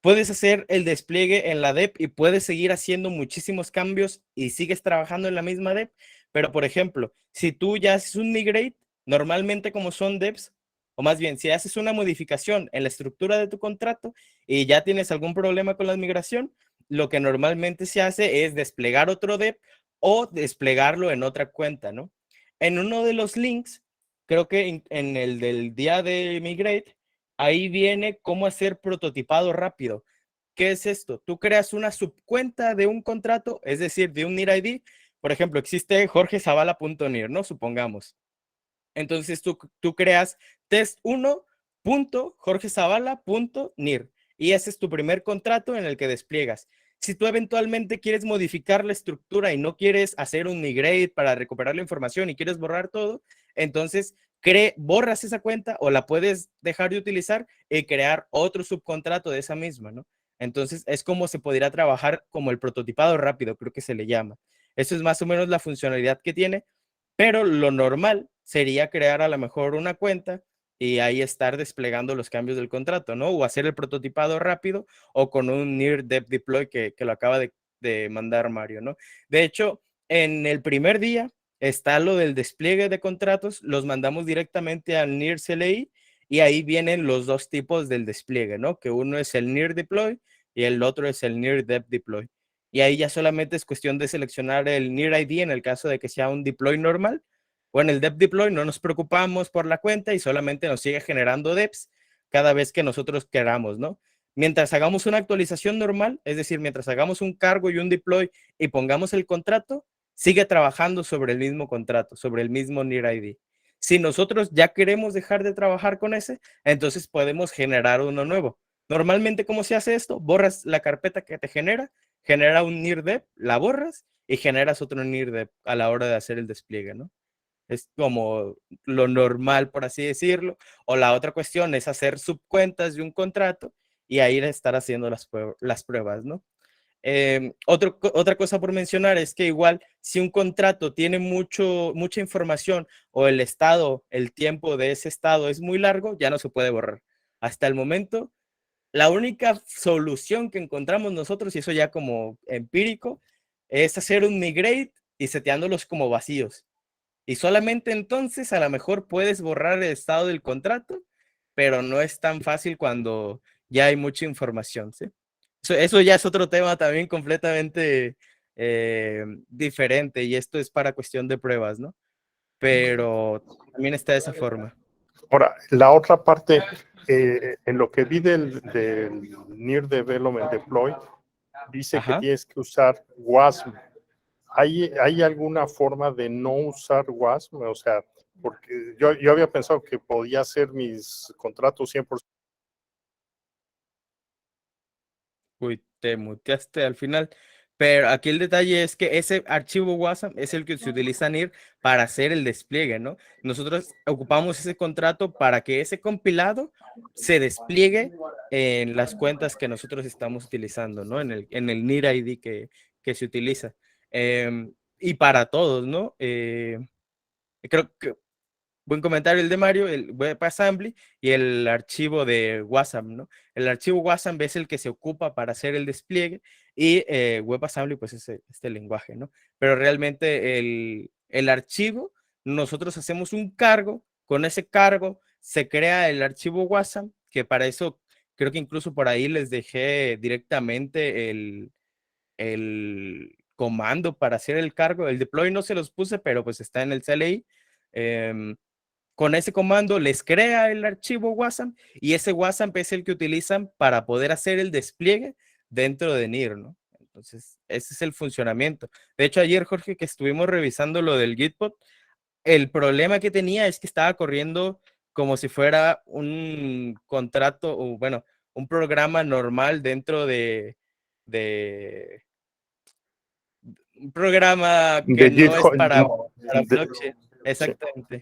Puedes hacer el despliegue en la DEP y puedes seguir haciendo muchísimos cambios y sigues trabajando en la misma DEP, pero por ejemplo, si tú ya haces un migrate, normalmente como son DEPs, o más bien, si haces una modificación en la estructura de tu contrato y ya tienes algún problema con la migración, lo que normalmente se hace es desplegar otro DEP o desplegarlo en otra cuenta, ¿no? En uno de los links, creo que en el del día de migrate, ahí viene cómo hacer prototipado rápido. ¿Qué es esto? Tú creas una subcuenta de un contrato, es decir, de un NIR ID. Por ejemplo, existe jorgezavala.nir, ¿no? Supongamos. Entonces tú creas test1.jorgezavala.nir y ese es tu primer contrato en el que despliegas. Si tú eventualmente quieres modificar la estructura y no quieres hacer un migrate para recuperar la información y quieres borrar todo, entonces borras esa cuenta o la puedes dejar de utilizar y crear otro subcontrato de esa misma, ¿no? Entonces es como se podría trabajar como el prototipado rápido, creo que se le llama. Eso es más o menos la funcionalidad que tiene, pero lo normal sería crear a lo mejor una cuenta y ahí estar desplegando los cambios del contrato, ¿no? O hacer el prototipado rápido o con un near dev deploy que lo acaba de mandar Mario, ¿no? De hecho, en el primer día está lo del despliegue de contratos, los mandamos directamente al near CLI y ahí vienen los dos tipos del despliegue, ¿no? Que uno es el near deploy y el otro es el near dev deploy. Y ahí ya solamente es cuestión de seleccionar el near ID en el caso de que sea un deploy normal. O en el dev deploy no nos preocupamos por la cuenta y solamente nos sigue generando deps cada vez que nosotros queramos, ¿no? Mientras hagamos una actualización normal, es decir, mientras hagamos un cargo y un deploy y pongamos el contrato, sigue trabajando sobre el mismo contrato, sobre el mismo near ID. Si nosotros ya queremos dejar de trabajar con ese, entonces podemos generar uno nuevo. Normalmente, ¿cómo se hace esto? Borras la carpeta que te genera un near-dev, la borras y generas otro near-dev a la hora de hacer el despliegue, ¿no? Es como lo normal, por así decirlo. O la otra cuestión es hacer subcuentas de un contrato y ahí estar haciendo las pruebas, ¿no? Otra cosa por mencionar es que igual si un contrato tiene mucha información o el estado, el tiempo de ese estado es muy largo, ya no se puede borrar. Hasta el momento, la única solución que encontramos nosotros, y eso ya como empírico, es hacer un migrate y seteándolos como vacíos. Y solamente entonces a lo mejor puedes borrar el estado del contrato, pero no es tan fácil cuando ya hay mucha información, ¿sí? Eso ya es otro tema también completamente diferente y esto es para cuestión de pruebas, ¿no? Pero también está de esa forma. Ahora, la otra parte, en lo que vi del Near Development Deploy, dice que Ajá. tienes que usar WASM ¿hay alguna forma de no usar WASM? O sea, porque yo había pensado que podía hacer mis contratos 100%. Uy, te muteaste al final. Pero aquí el detalle es que ese archivo WASM es el que se utiliza en NIR para hacer el despliegue, ¿no? Nosotros ocupamos ese contrato para que ese compilado se despliegue en las cuentas que nosotros estamos utilizando, ¿no? En el NIR ID que se utiliza. Y para todos, ¿no? Creo que buen comentario el de Mario, el WebAssembly y el archivo de WASM, ¿no? El archivo WASM es el que se ocupa para hacer el despliegue y WebAssembly pues es este lenguaje, ¿no? Pero realmente el archivo, nosotros hacemos un cargo, con ese cargo se crea el archivo WASM, que para eso creo que incluso por ahí les dejé directamente el comando para hacer el cargo. El deploy no se los puse, pero pues está en el CLI. Con ese comando les crea el archivo WASM y ese WASM es el que utilizan para poder hacer el despliegue dentro de NIR, ¿no? Entonces, ese es el funcionamiento. De hecho, ayer, Jorge, que estuvimos revisando lo del Gitbot, el problema que tenía es que estaba corriendo como si fuera un contrato, o bueno, un programa normal dentro de un programa que De no es GitHub, para blockchain. sí, Exactamente.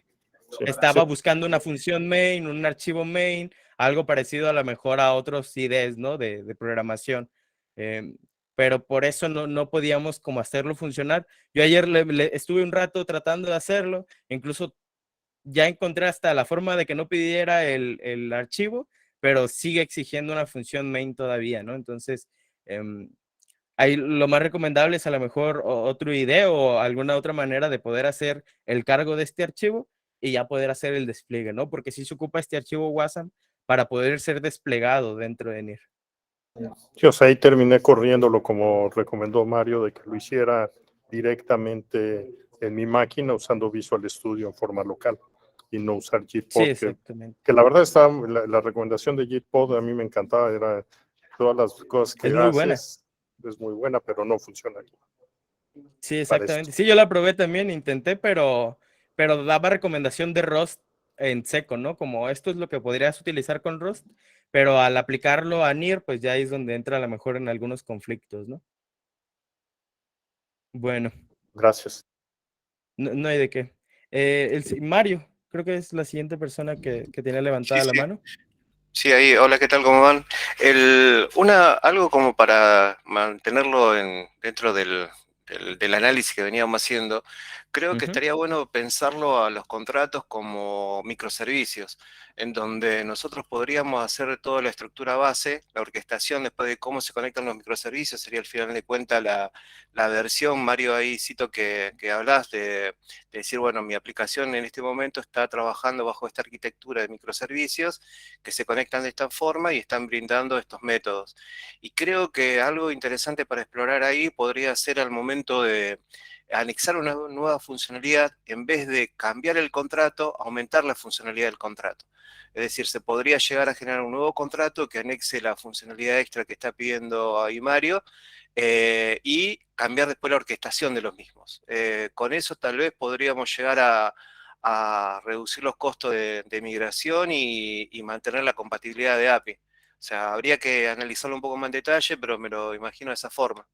sí, sí. Estaba buscando una función main, un archivo main, algo parecido a lo mejor a otros IDEs, ¿no? De programación. Em, pero por eso no podíamos como hacerlo funcionar. Yo ayer estuve un rato tratando de hacerlo, incluso ya encontré hasta la forma de que no pidiera el archivo, pero sigue exigiendo una función main todavía, ¿no? Entonces, ahí lo más recomendable es a lo mejor otro IDE o alguna otra manera de poder hacer el cargo de este archivo y ya poder hacer el despliegue, ¿no? Porque sí se ocupa este archivo WASM para poder ser desplegado dentro de NIR. Sí, o sea, ahí terminé corriéndolo como recomendó Mario, de que lo hiciera directamente en mi máquina usando Visual Studio en forma local y no usar Sí, Gitpod, exactamente. que la verdad está, la recomendación de Gitpod a mí me encantaba, era todas las cosas que Es muy buena. haces, es muy buena, pero no funciona aquí. Sí, Para esto. exactamente. Sí, yo la probé también, intenté, pero daba recomendación de Rust en seco, ¿no? Como esto es lo que podrías utilizar con Rust, pero al aplicarlo a NIR, pues ya es donde entra a lo mejor en algunos conflictos, ¿no? Bueno, Gracias. no hay de qué. Mario, creo que es la siguiente persona que tiene levantada Sí, la sí, mano. sí, ahí, hola, ¿qué tal? ¿Cómo van? Algo como para mantenerlo dentro del análisis que veníamos haciendo, creo que Ujú. estaría bueno pensarlo a los contratos como microservicios, en donde nosotros podríamos hacer toda la estructura base, la orquestación después de cómo se conectan los microservicios, sería al final de cuentas la versión, Mario, ahí cito que hablas de decir, bueno, mi aplicación en este momento está trabajando bajo esta arquitectura de microservicios que se conectan de esta forma y están brindando estos métodos. Y creo que algo interesante para explorar ahí podría ser al momento de anexar una nueva funcionalidad, en vez de cambiar el contrato, aumentar la funcionalidad del contrato. Es decir, se podría llegar a generar un nuevo contrato que anexe la funcionalidad extra que está pidiendo ahí Mario, y cambiar después la orquestación de los mismos. Con eso tal vez podríamos llegar a reducir los costos de migración y mantener la compatibilidad de API. O sea, habría que analizarlo un poco más en detalle, pero me lo imagino de esa forma.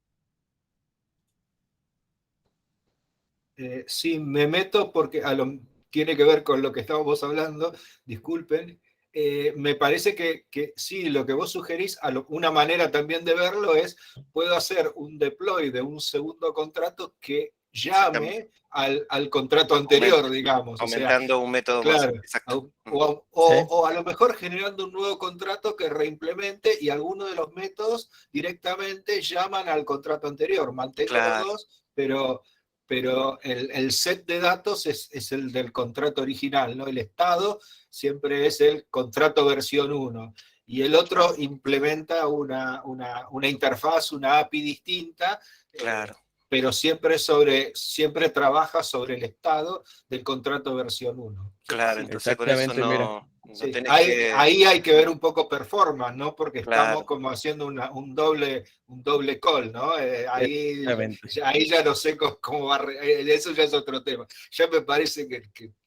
Sí, me meto porque tiene que ver con lo que estábamos hablando, disculpen. Me parece que sí, lo que vos sugerís, una manera también de verlo es, puedo hacer un deploy de un segundo contrato que llame al contrato anterior, digamos. O sea, Aumentando un método más. claro, Exacto. Sí. o a lo mejor generando un nuevo contrato que reimplemente y alguno de los métodos directamente llaman al contrato anterior. Mantengo los Claro, dos, pero el set de datos es el del contrato original, ¿no? El estado siempre es el contrato versión 1 y el otro implementa una interfaz, una API distinta. claro. pero siempre trabaja sobre el estado del contrato versión 1. Claro, entonces con eso Exactamente, mira. no Sí, tenés ahí, que... ahí hay que ver un poco performance, ¿no? Porque estamos Claro. como haciendo un doble call, ¿no? Exactamente. Ahí ya no sé cómo va, eso ya es otro tema. Ya me parece que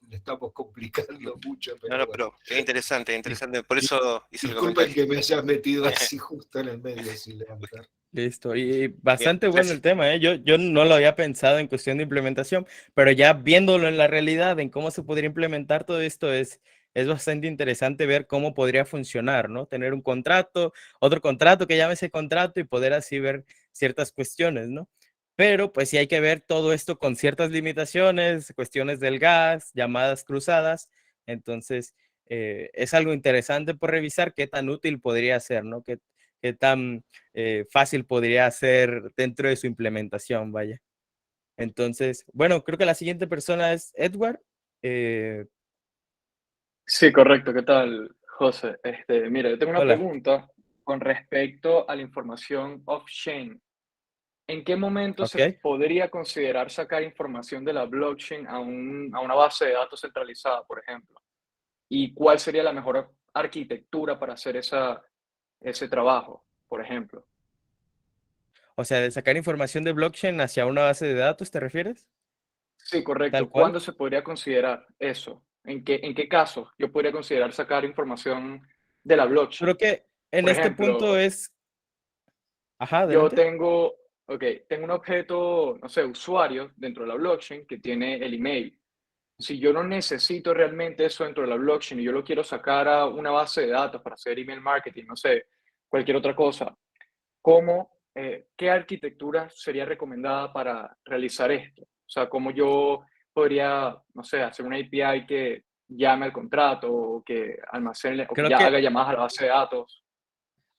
le estamos complicando mucho, No, pero no, bueno. pero es interesante, por eso hice el Disculpen comentario. que me haya metido así justo en el medio sin levantar. Listo, y Bien, bastante bueno el gracias. tema, ¿eh? Yo no lo había pensado en cuestión de implementación, pero ya viéndolo en la realidad, en cómo se podría implementar todo esto, es bastante interesante ver cómo podría funcionar, ¿no? Tener un contrato, otro contrato que llame ese contrato y poder así ver ciertas cuestiones, ¿no? Pero pues sí hay que ver todo esto con ciertas limitaciones, cuestiones del gas, llamadas cruzadas, entonces es algo interesante por revisar qué tan útil podría ser, ¿no? Qué tan fácil podría ser dentro de su implementación, vaya. Entonces, bueno, creo que la siguiente persona es Edward. Eh, Sí, correcto. ¿Qué tal, José? Mira, yo tengo una hola, pregunta con respecto a la información off-chain. ¿En qué momento ok. se podría considerar sacar información de la blockchain a una base de datos centralizada, por ejemplo? ¿Y cuál sería la mejor arquitectura para hacer ese trabajo, por ejemplo? O sea, de sacar información de blockchain hacia una base de datos, ¿te refieres? Sí, Tal correcto. cual. ¿Cuándo se podría considerar eso? ¿En qué casos yo podría considerar sacar información de la Creo blockchain? que en Por este punto ejemplo, es... Ajá, yo adelante. tengo un objeto, no sé, usuario dentro de la blockchain que tiene el email. Si yo no necesito realmente eso dentro de la blockchain y yo lo quiero sacar a una base de datos para hacer email marketing, no sé, cualquier otra cosa, ¿qué arquitectura sería recomendada para realizar esto? O sea, ¿cómo yo podría, no sé, hacer una API que llame al contrato o que almacene o que Creo ya que haga llamadas a la base de datos?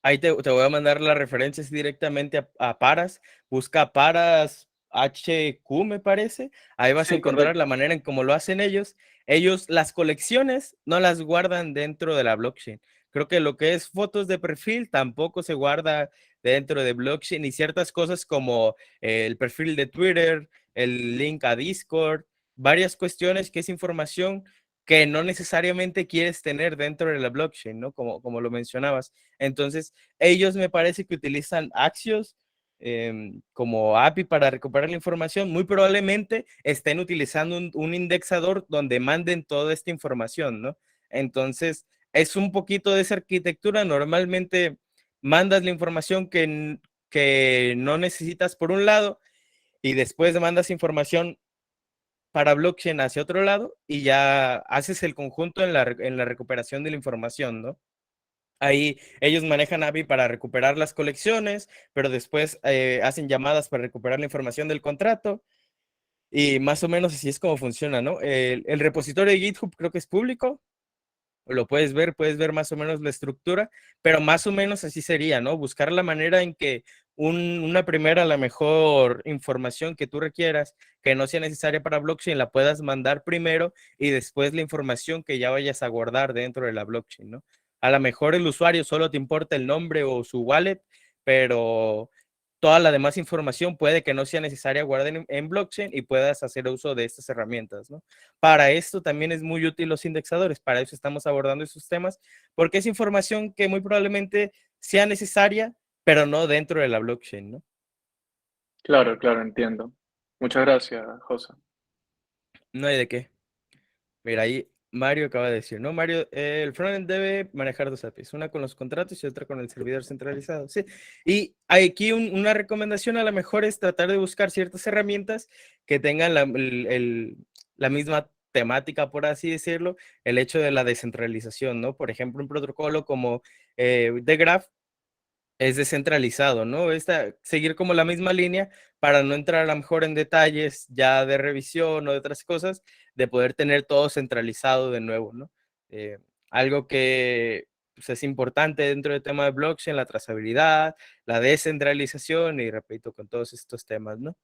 ahí te voy a mandar las referencias directamente a Paras. Busca Paras HQ, me parece. Ahí vas a Sí, encontrar la correcto. manera en cómo lo hacen ellos. Ellos las colecciones no las guardan dentro de la blockchain. Creo que lo que es fotos de perfil tampoco se guarda dentro de blockchain y ciertas cosas como el perfil de Twitter, el link a Discord, varias cuestiones que es información que no necesariamente quieres tener dentro de la blockchain, ¿no? Como lo mencionabas. Entonces, ellos me parece que utilizan Axios como API para recuperar la información. Muy probablemente estén utilizando un indexador donde manden toda esta información, ¿no? Entonces, es un poquito de esa arquitectura. Normalmente mandas la información que no necesitas por un lado y después mandas información para blockchain hacia otro lado y ya haces el conjunto en la recuperación de la información, ¿no? Ahí ellos manejan API para recuperar las colecciones, pero después hacen llamadas para recuperar la información del contrato y más o menos así es como funciona, ¿no? El repositorio de GitHub creo que es público, lo puedes ver más o menos la estructura, pero más o menos así sería, ¿no? Buscar la manera en que una primera, la mejor información que tú requieras, que no sea necesaria para blockchain, la puedas mandar primero y después la información que ya vayas a guardar dentro de la blockchain, ¿no? A lo mejor el usuario solo te importa el nombre o su wallet, pero toda la demás información puede que no sea necesaria guardar en blockchain y puedas hacer uso de estas herramientas, ¿no? Para esto también es muy útil los indexadores, para eso estamos abordando esos temas, porque es información que muy probablemente sea necesaria, pero no dentro de la blockchain, ¿no? Claro, claro, entiendo. Muchas gracias, José. No hay de qué. Mira, ahí Mario acaba de decir, ¿no? Mario, el frontend debe manejar dos APIs, una con los contratos y otra con el servidor centralizado, sí. Y aquí una recomendación a lo mejor es tratar de buscar ciertas herramientas que tengan la misma temática, por así decirlo, el hecho de la descentralización, ¿no? Por ejemplo, un protocolo como The Graph es descentralizado, ¿no? Seguir como la misma línea para no entrar a lo mejor en detalles ya de revisión o de otras cosas, de poder tener todo centralizado de nuevo, ¿no? Algo que pues, es importante dentro del tema de blockchain, la trazabilidad, la descentralización y repito, con todos estos temas, ¿no?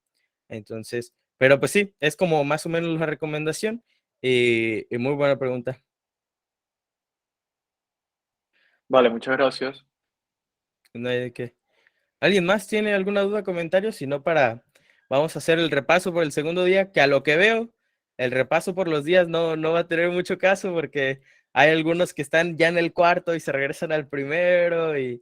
Entonces, pero pues sí, es como más o menos la recomendación y muy buena pregunta. Vale, muchas gracias. No hay de qué. ¿Alguien más tiene alguna duda, comentario? Si no, vamos a hacer el repaso por el segundo día, que a lo que veo, el repaso por los días no va a tener mucho caso porque hay algunos que están ya en el cuarto y se regresan al primero y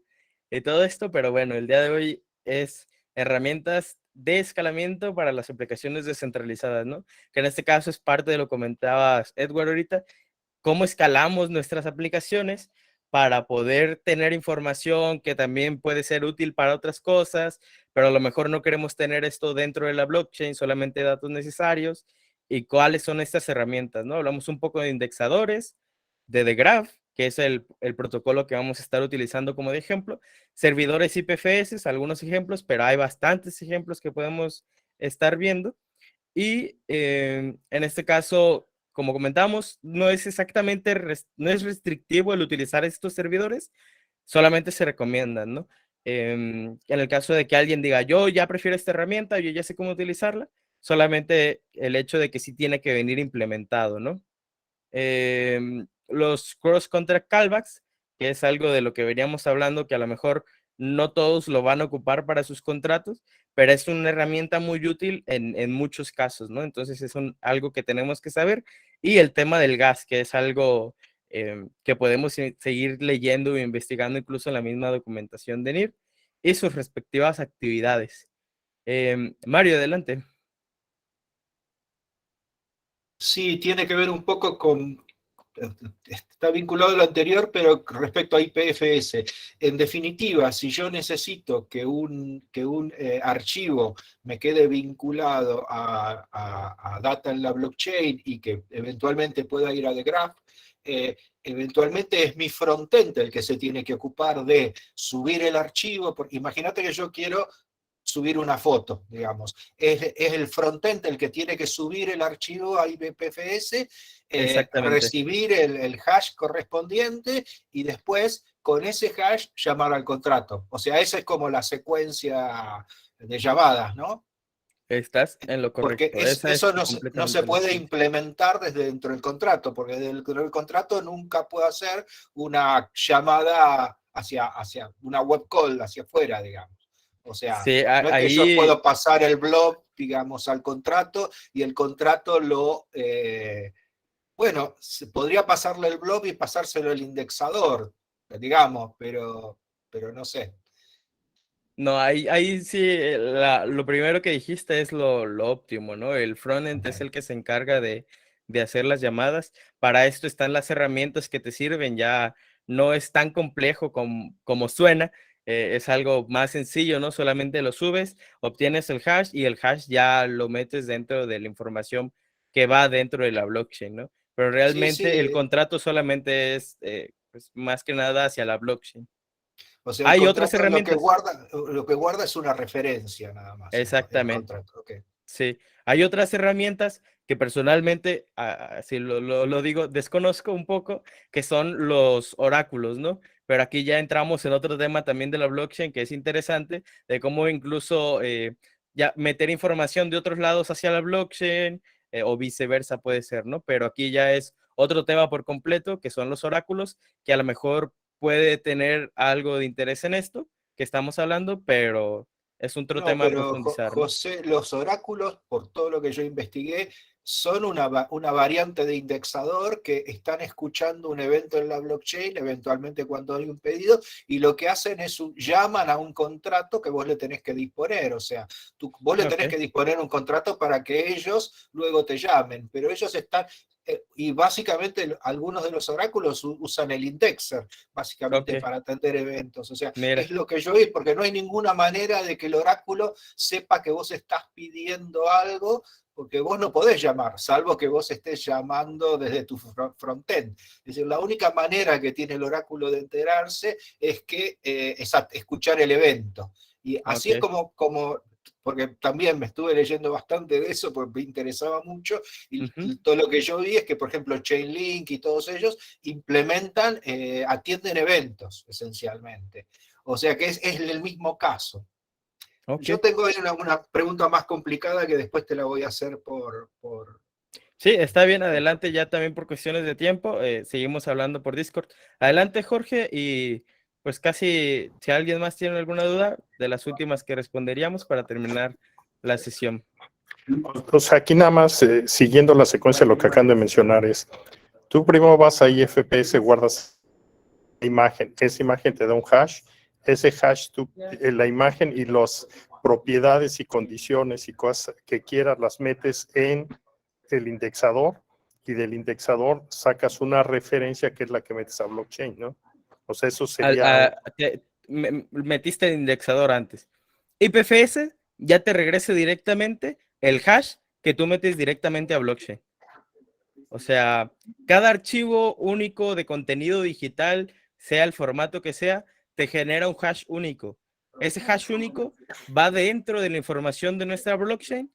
todo esto, pero bueno, el día de hoy es herramientas de escalamiento para las aplicaciones descentralizadas, ¿no? Que en este caso es parte de lo que comentabas, Edward, ahorita, cómo escalamos nuestras aplicaciones para poder tener información que también puede ser útil para otras cosas, pero a lo mejor no queremos tener esto dentro de la blockchain, solamente datos necesarios, y cuáles son estas herramientas, ¿no? Hablamos un poco de indexadores, de The Graph, que es el protocolo que vamos a estar utilizando como de ejemplo, servidores IPFS, algunos ejemplos, pero hay bastantes ejemplos que podemos estar viendo, y en este caso, como comentamos, no es exactamente, no es restrictivo el utilizar estos servidores, solamente se recomiendan, ¿no? En el caso de que alguien diga, yo ya prefiero esta herramienta, yo ya sé cómo utilizarla, solamente el hecho de que sí tiene que venir implementado, ¿no? Los cross-contract callbacks, que es algo de lo que veníamos hablando, que a lo mejor no todos lo van a ocupar para sus contratos, pero es una herramienta muy útil en muchos casos, ¿no? Entonces es algo que tenemos que saber. Y el tema del gas, que es algo que podemos seguir leyendo e investigando incluso en la misma documentación de NIR y sus respectivas actividades. Mario, adelante. Sí, tiene que ver un poco con, está vinculado a lo anterior, pero respecto a IPFS. En definitiva, si yo necesito que un archivo me quede vinculado a data en la blockchain y que eventualmente pueda ir a The Graph, eventualmente es mi frontend el que se tiene que ocupar de subir el archivo. Porque imagínate que yo quiero subir una foto, digamos. Es el frontend el que tiene que subir el archivo a IPFS, Exactamente. recibir el hash correspondiente y después con ese hash llamar al contrato. O sea, esa es como la secuencia de llamadas, ¿no? Estás en lo Porque correcto. Esa es eso no se completamente la puede secuencia. implementar desde dentro del contrato, porque dentro del contrato nunca puedo hacer una llamada hacia una web call hacia afuera, digamos. O sea, Sí, no es que yo ahí puedo pasar el blob, digamos, al contrato y el contrato bueno, se podría pasarle el blob y pasárselo al indexador, digamos, pero no sé. no, ahí sí, lo primero que dijiste es lo óptimo, ¿no? El frontend es el que se encarga de hacer las llamadas. Para esto están las herramientas que te sirven, ya no es tan complejo como suena, es algo más sencillo, ¿no? Solamente lo subes, obtienes el hash y el hash ya lo metes dentro de la información que va dentro de la blockchain, ¿no? Pero Sí, realmente el sí. contrato solamente es, pues, más que nada hacia la blockchain. O sea, el Hay otras contrato herramientas. lo que guarda es una referencia nada más, el Exactamente, contrato. Okay. sí. Hay otras herramientas que personalmente, si lo digo, desconozco un poco, que son los oráculos, ¿no? Pero aquí ya entramos en otro tema también de la blockchain que es interesante, de cómo incluso ya meter información de otros lados hacia la blockchain o viceversa puede ser, ¿no? Pero aquí ya es otro tema por completo, que son los oráculos, que a lo mejor puede tener algo de interés en esto que estamos hablando, pero es otro No, tema a pero profundizar, ¿no? José, los oráculos, por todo lo que yo investigué, son una variante de indexador que están escuchando un evento en la blockchain, eventualmente cuando hay un pedido, y lo que hacen es llaman a un contrato que vos le tenés que disponer. O sea, vos le tenés Ok, que disponer un contrato para que ellos luego te llamen, pero ellos están, y básicamente algunos de los oráculos usan el indexer, básicamente ok. para atender eventos. O sea, Mira, es lo que yo vi, porque no hay ninguna manera de que el oráculo sepa que vos estás pidiendo algo, porque vos no podés llamar, salvo que vos estés llamando desde tu frontend. Es decir, la única manera que tiene el oráculo de enterarse es que es escuchar el evento. Y así es ok. como porque también me estuve leyendo bastante de eso, porque me interesaba mucho, y Ujú. todo lo que yo vi es que, por ejemplo, Chainlink y todos ellos implementan, atienden eventos, esencialmente. O sea que es el mismo caso. Ok. Yo tengo una pregunta más complicada que después te la voy a hacer Sí, está bien, adelante, ya también por cuestiones de tiempo, seguimos hablando por Discord. Adelante, Jorge, y pues casi, si alguien más tiene alguna duda, de las últimas que responderíamos para terminar la sesión. O sea, aquí nada más, siguiendo la secuencia de lo que acaban de mencionar, es, tú primero vas a IFPS, guardas la imagen, esa imagen te da un hash, ese hash, la imagen y las propiedades y condiciones y cosas que quieras las metes en el indexador, y del indexador sacas una referencia que es la que metes a blockchain, ¿no? O sea, eso sería... Metiste el indexador antes. IPFS ya te regresa directamente el hash que tú metes directamente a blockchain. O sea, cada archivo único de contenido digital, sea el formato que sea, te genera un hash único. Ese hash único va dentro de la información de nuestra blockchain,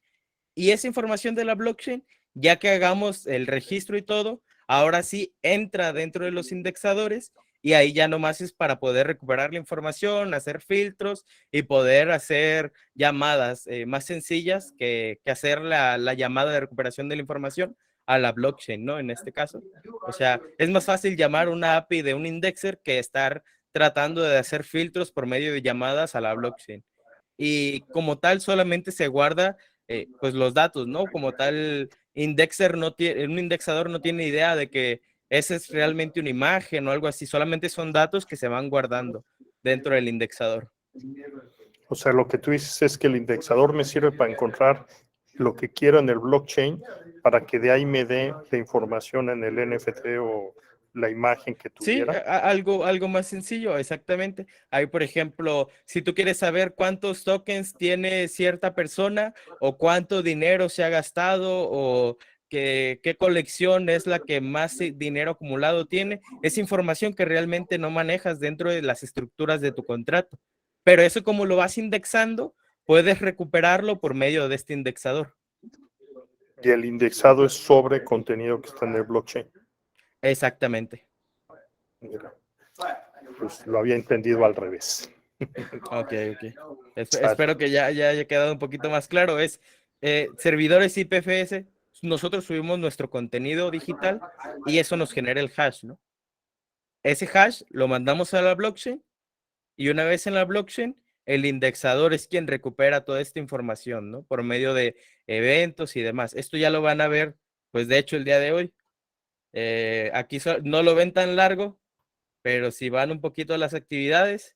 y esa información de la blockchain, ya que hagamos el registro y todo, ahora sí entra dentro de los indexadores, y ahí ya nomás es para poder recuperar la información, hacer filtros y poder hacer llamadas más sencillas que hacer la llamada de recuperación de la información a la blockchain, ¿no? En este caso. O sea, es más fácil llamar una API de un indexer que estar tratando de hacer filtros por medio de llamadas a la blockchain. Y como tal solamente se guarda pues los datos, ¿no? Como tal, indexer no tiene, un indexador no tiene idea de que esa es realmente una imagen o algo así, solamente son datos que se van guardando dentro del indexador. O sea, lo que tú dices es que el indexador me sirve para encontrar lo que quiero en el blockchain, para que de ahí me dé la información en el NFT o la imagen que Sí, tuviera. algo más sencillo, exactamente. Ahí, por ejemplo, si tú quieres saber cuántos tokens tiene cierta persona o cuánto dinero se ha gastado o qué colección es la que más dinero acumulado tiene, es información que realmente no manejas dentro de las estructuras de tu contrato. Pero eso, como lo vas indexando, puedes recuperarlo por medio de este indexador. Y el indexado es sobre contenido que está en el blockchain. Exactamente. Mira, pues lo había entendido al revés. Ok. Espero que ya haya quedado un poquito más claro. Es servidores IPFS, nosotros subimos nuestro contenido digital y eso nos genera el hash, ¿no? Ese hash lo mandamos a la blockchain, y una vez en la blockchain, el indexador es quien recupera toda esta información, ¿no? Por medio de eventos y demás. Esto ya lo van a ver, pues de hecho el día de hoy. Aquí no lo ven tan largo, pero si van un poquito a las actividades,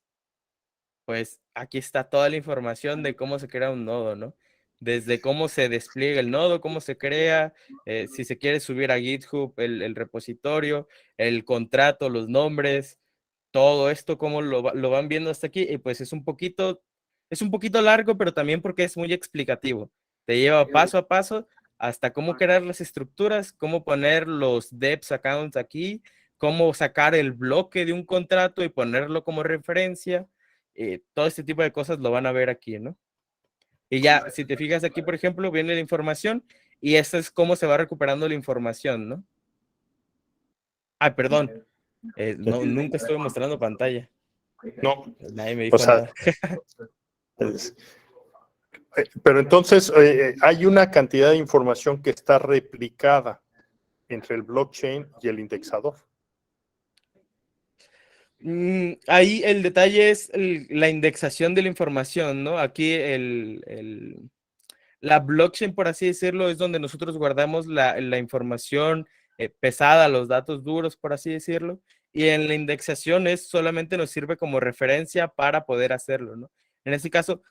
pues aquí está toda la información de cómo se crea un nodo, ¿no? Desde cómo se despliega el nodo, cómo se crea, si se quiere subir a GitHub el repositorio, el contrato, los nombres, todo esto, cómo lo van viendo hasta aquí. Y pues es un poquito largo, pero también porque es muy explicativo. Te lleva paso a paso hasta cómo crear las estructuras, cómo poner los deps accounts aquí, cómo sacar el bloque de un contrato y ponerlo como referencia. Todo este tipo de cosas lo van a ver aquí, ¿no? Y ya, si te fijas aquí, por ejemplo, viene la información, y esta es cómo se va recuperando la información, ¿no? Ah, perdón, nunca estuve mostrando pantalla. No, Nadie me dijo o sea, nada. pero entonces hay una cantidad de información que está replicada entre el blockchain y el indexador. Ahí el detalle es la indexación de la información, ¿no? Aquí la blockchain, por así decirlo, es donde nosotros guardamos la información pesada, los datos duros, por así decirlo, y en la indexación solamente nos sirve como referencia para poder hacerlo, ¿no? En este caso,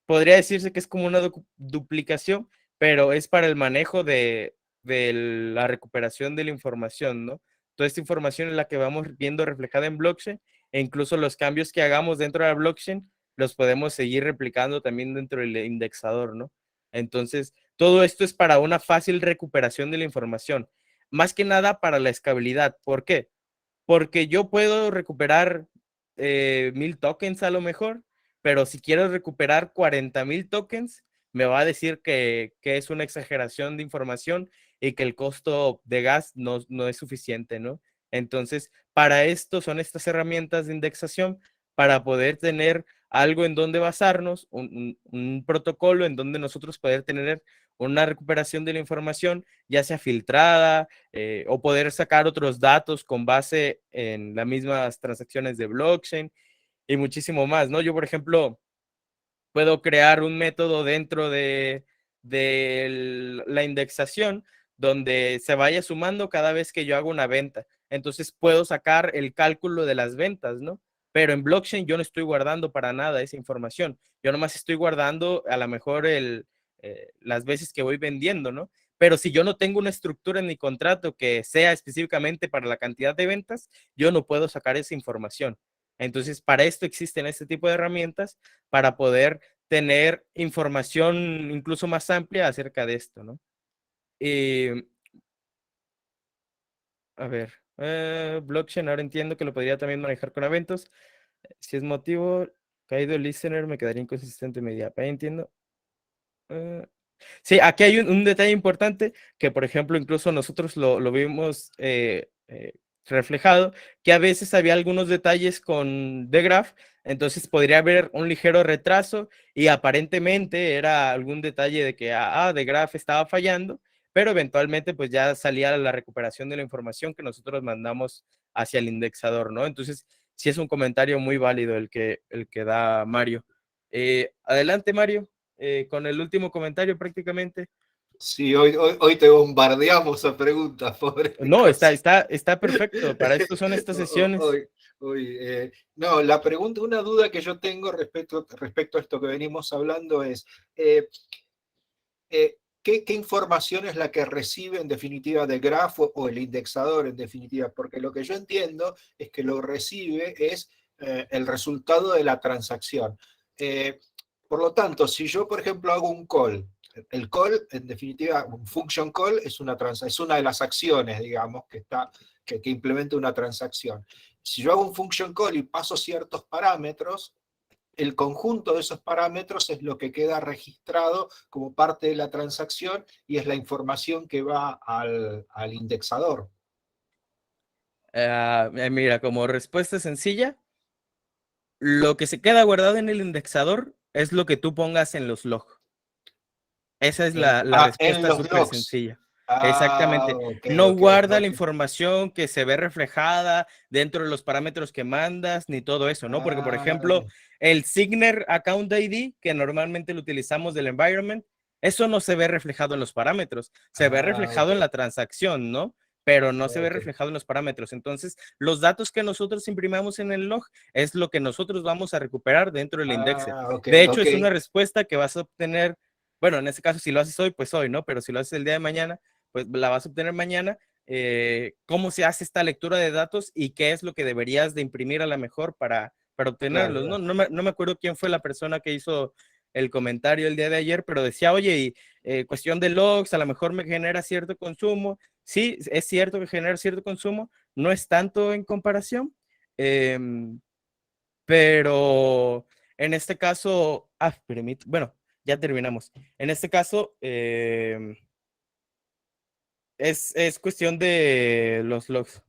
podría decirse que es como una duplicación, pero es para el manejo de la recuperación de la información, ¿no? Toda esta información es la que vamos viendo reflejada en blockchain, e incluso los cambios que hagamos dentro de la blockchain los podemos seguir replicando también dentro del indexador, ¿no? Entonces, todo esto es para una fácil recuperación de la información, más que nada para la escalabilidad. ¿Por qué? Porque yo puedo recuperar 1000 tokens a lo mejor, pero si quiero recuperar 40,000 tokens, me va a decir que es una exageración de información y que el costo de gas no es suficiente, ¿no? Entonces, para esto son estas herramientas de indexación, para poder tener algo en donde basarnos, un protocolo en donde nosotros poder tener una recuperación de la información, ya sea filtrada, o poder sacar otros datos con base en las mismas transacciones de blockchain y muchísimo más, ¿no? Yo, por ejemplo, puedo crear un método dentro de la indexación donde se vaya sumando cada vez que yo hago una venta. Entonces puedo sacar el cálculo de las ventas, ¿no? Pero en blockchain yo no estoy guardando para nada esa información. Yo nomás estoy guardando a lo mejor las veces que voy vendiendo, ¿no? Pero si yo no tengo una estructura en mi contrato que sea específicamente para la cantidad de ventas, yo no puedo sacar esa información. Entonces, para esto existen este tipo de herramientas para poder tener información incluso más amplia acerca de esto, ¿no? A ver, blockchain, ahora entiendo que lo podría también manejar con eventos. Si es motivo, caído el listener, me quedaría inconsistente media. Ahí entiendo. Sí, aquí hay un detalle importante que, por ejemplo, incluso nosotros lo vimos reflejado, que a veces había algunos detalles con dgraph, entonces podría haber un ligero retraso y aparentemente era algún detalle de que dgraph estaba fallando, pero eventualmente pues ya salía la recuperación de la información que nosotros mandamos hacia el indexador, ¿no? Entonces, sí es un comentario muy válido el que da Mario. Adelante, Mario, con el último comentario prácticamente. Sí, hoy te bombardeamos a preguntas, pobre. No, está perfecto. Para esto son estas sesiones. No, la pregunta, una duda que yo tengo respecto a esto que venimos hablando es, ¿qué información es la que recibe en definitiva de grafo o el indexador en definitiva? Porque lo que yo entiendo es que lo recibe es el resultado de la transacción. Por lo tanto, si yo, por ejemplo, hago un call, el call, en definitiva, un function call es una de las acciones, digamos, que implementa una transacción. Si yo hago un function call y paso ciertos parámetros, el conjunto de esos parámetros es lo que queda registrado como parte de la transacción y es la información que va al indexador. Mira, como respuesta sencilla, lo que se queda guardado en el indexador es lo que tú pongas en los logs. Esa es la En respuesta los súper logs. sencilla. Exactamente. Okay, No guarda la okay. información que se ve reflejada dentro de los parámetros que mandas, ni todo eso, ¿no? Porque, por ejemplo, el Signer Account ID, que normalmente lo utilizamos del environment, eso no se ve reflejado en los parámetros, se ve reflejado en la transacción, ¿no? Pero no se ve reflejado en los parámetros. Entonces, los datos que nosotros imprimamos en el log es lo que nosotros vamos a recuperar dentro del indexer. De hecho, es una respuesta que vas a obtener. Bueno, en este caso, si lo haces hoy, pues hoy, ¿no? Pero si lo haces el día de mañana, pues la vas a obtener mañana. ¿Cómo se hace esta lectura de datos y qué es lo que deberías de imprimir a la mejor para obtenerlos, ¿no? No me acuerdo quién fue la persona que hizo el comentario el día de ayer, pero decía, oye, y cuestión de logs, a lo mejor me genera cierto consumo. Sí, es cierto que genera cierto consumo, no es tanto en comparación, pero en este caso, bueno, ya terminamos. En este caso, es cuestión de los logs.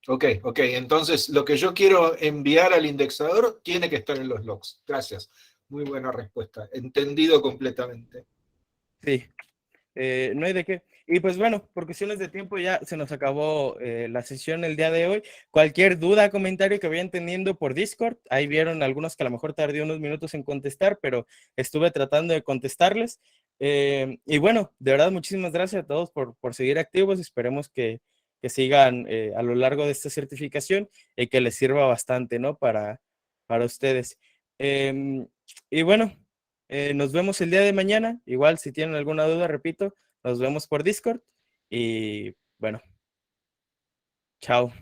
Ok, entonces lo que yo quiero enviar al indexador tiene que estar en los logs. Gracias. Muy buena respuesta. Entendido completamente. Sí, no hay de qué. Y pues bueno, por cuestiones de tiempo ya se nos acabó la sesión el día de hoy. Cualquier duda, comentario que vayan teniendo por Discord, ahí vieron algunos que a lo mejor tardé unos minutos en contestar, pero estuve tratando de contestarles. Y bueno, de verdad, muchísimas gracias a todos por seguir activos. Esperemos que sigan a lo largo de esta certificación y que les sirva bastante, ¿no? Para ustedes. Y bueno, nos vemos el día de mañana. Igual, si tienen alguna duda, repito, nos vemos por Discord. Y bueno, chao.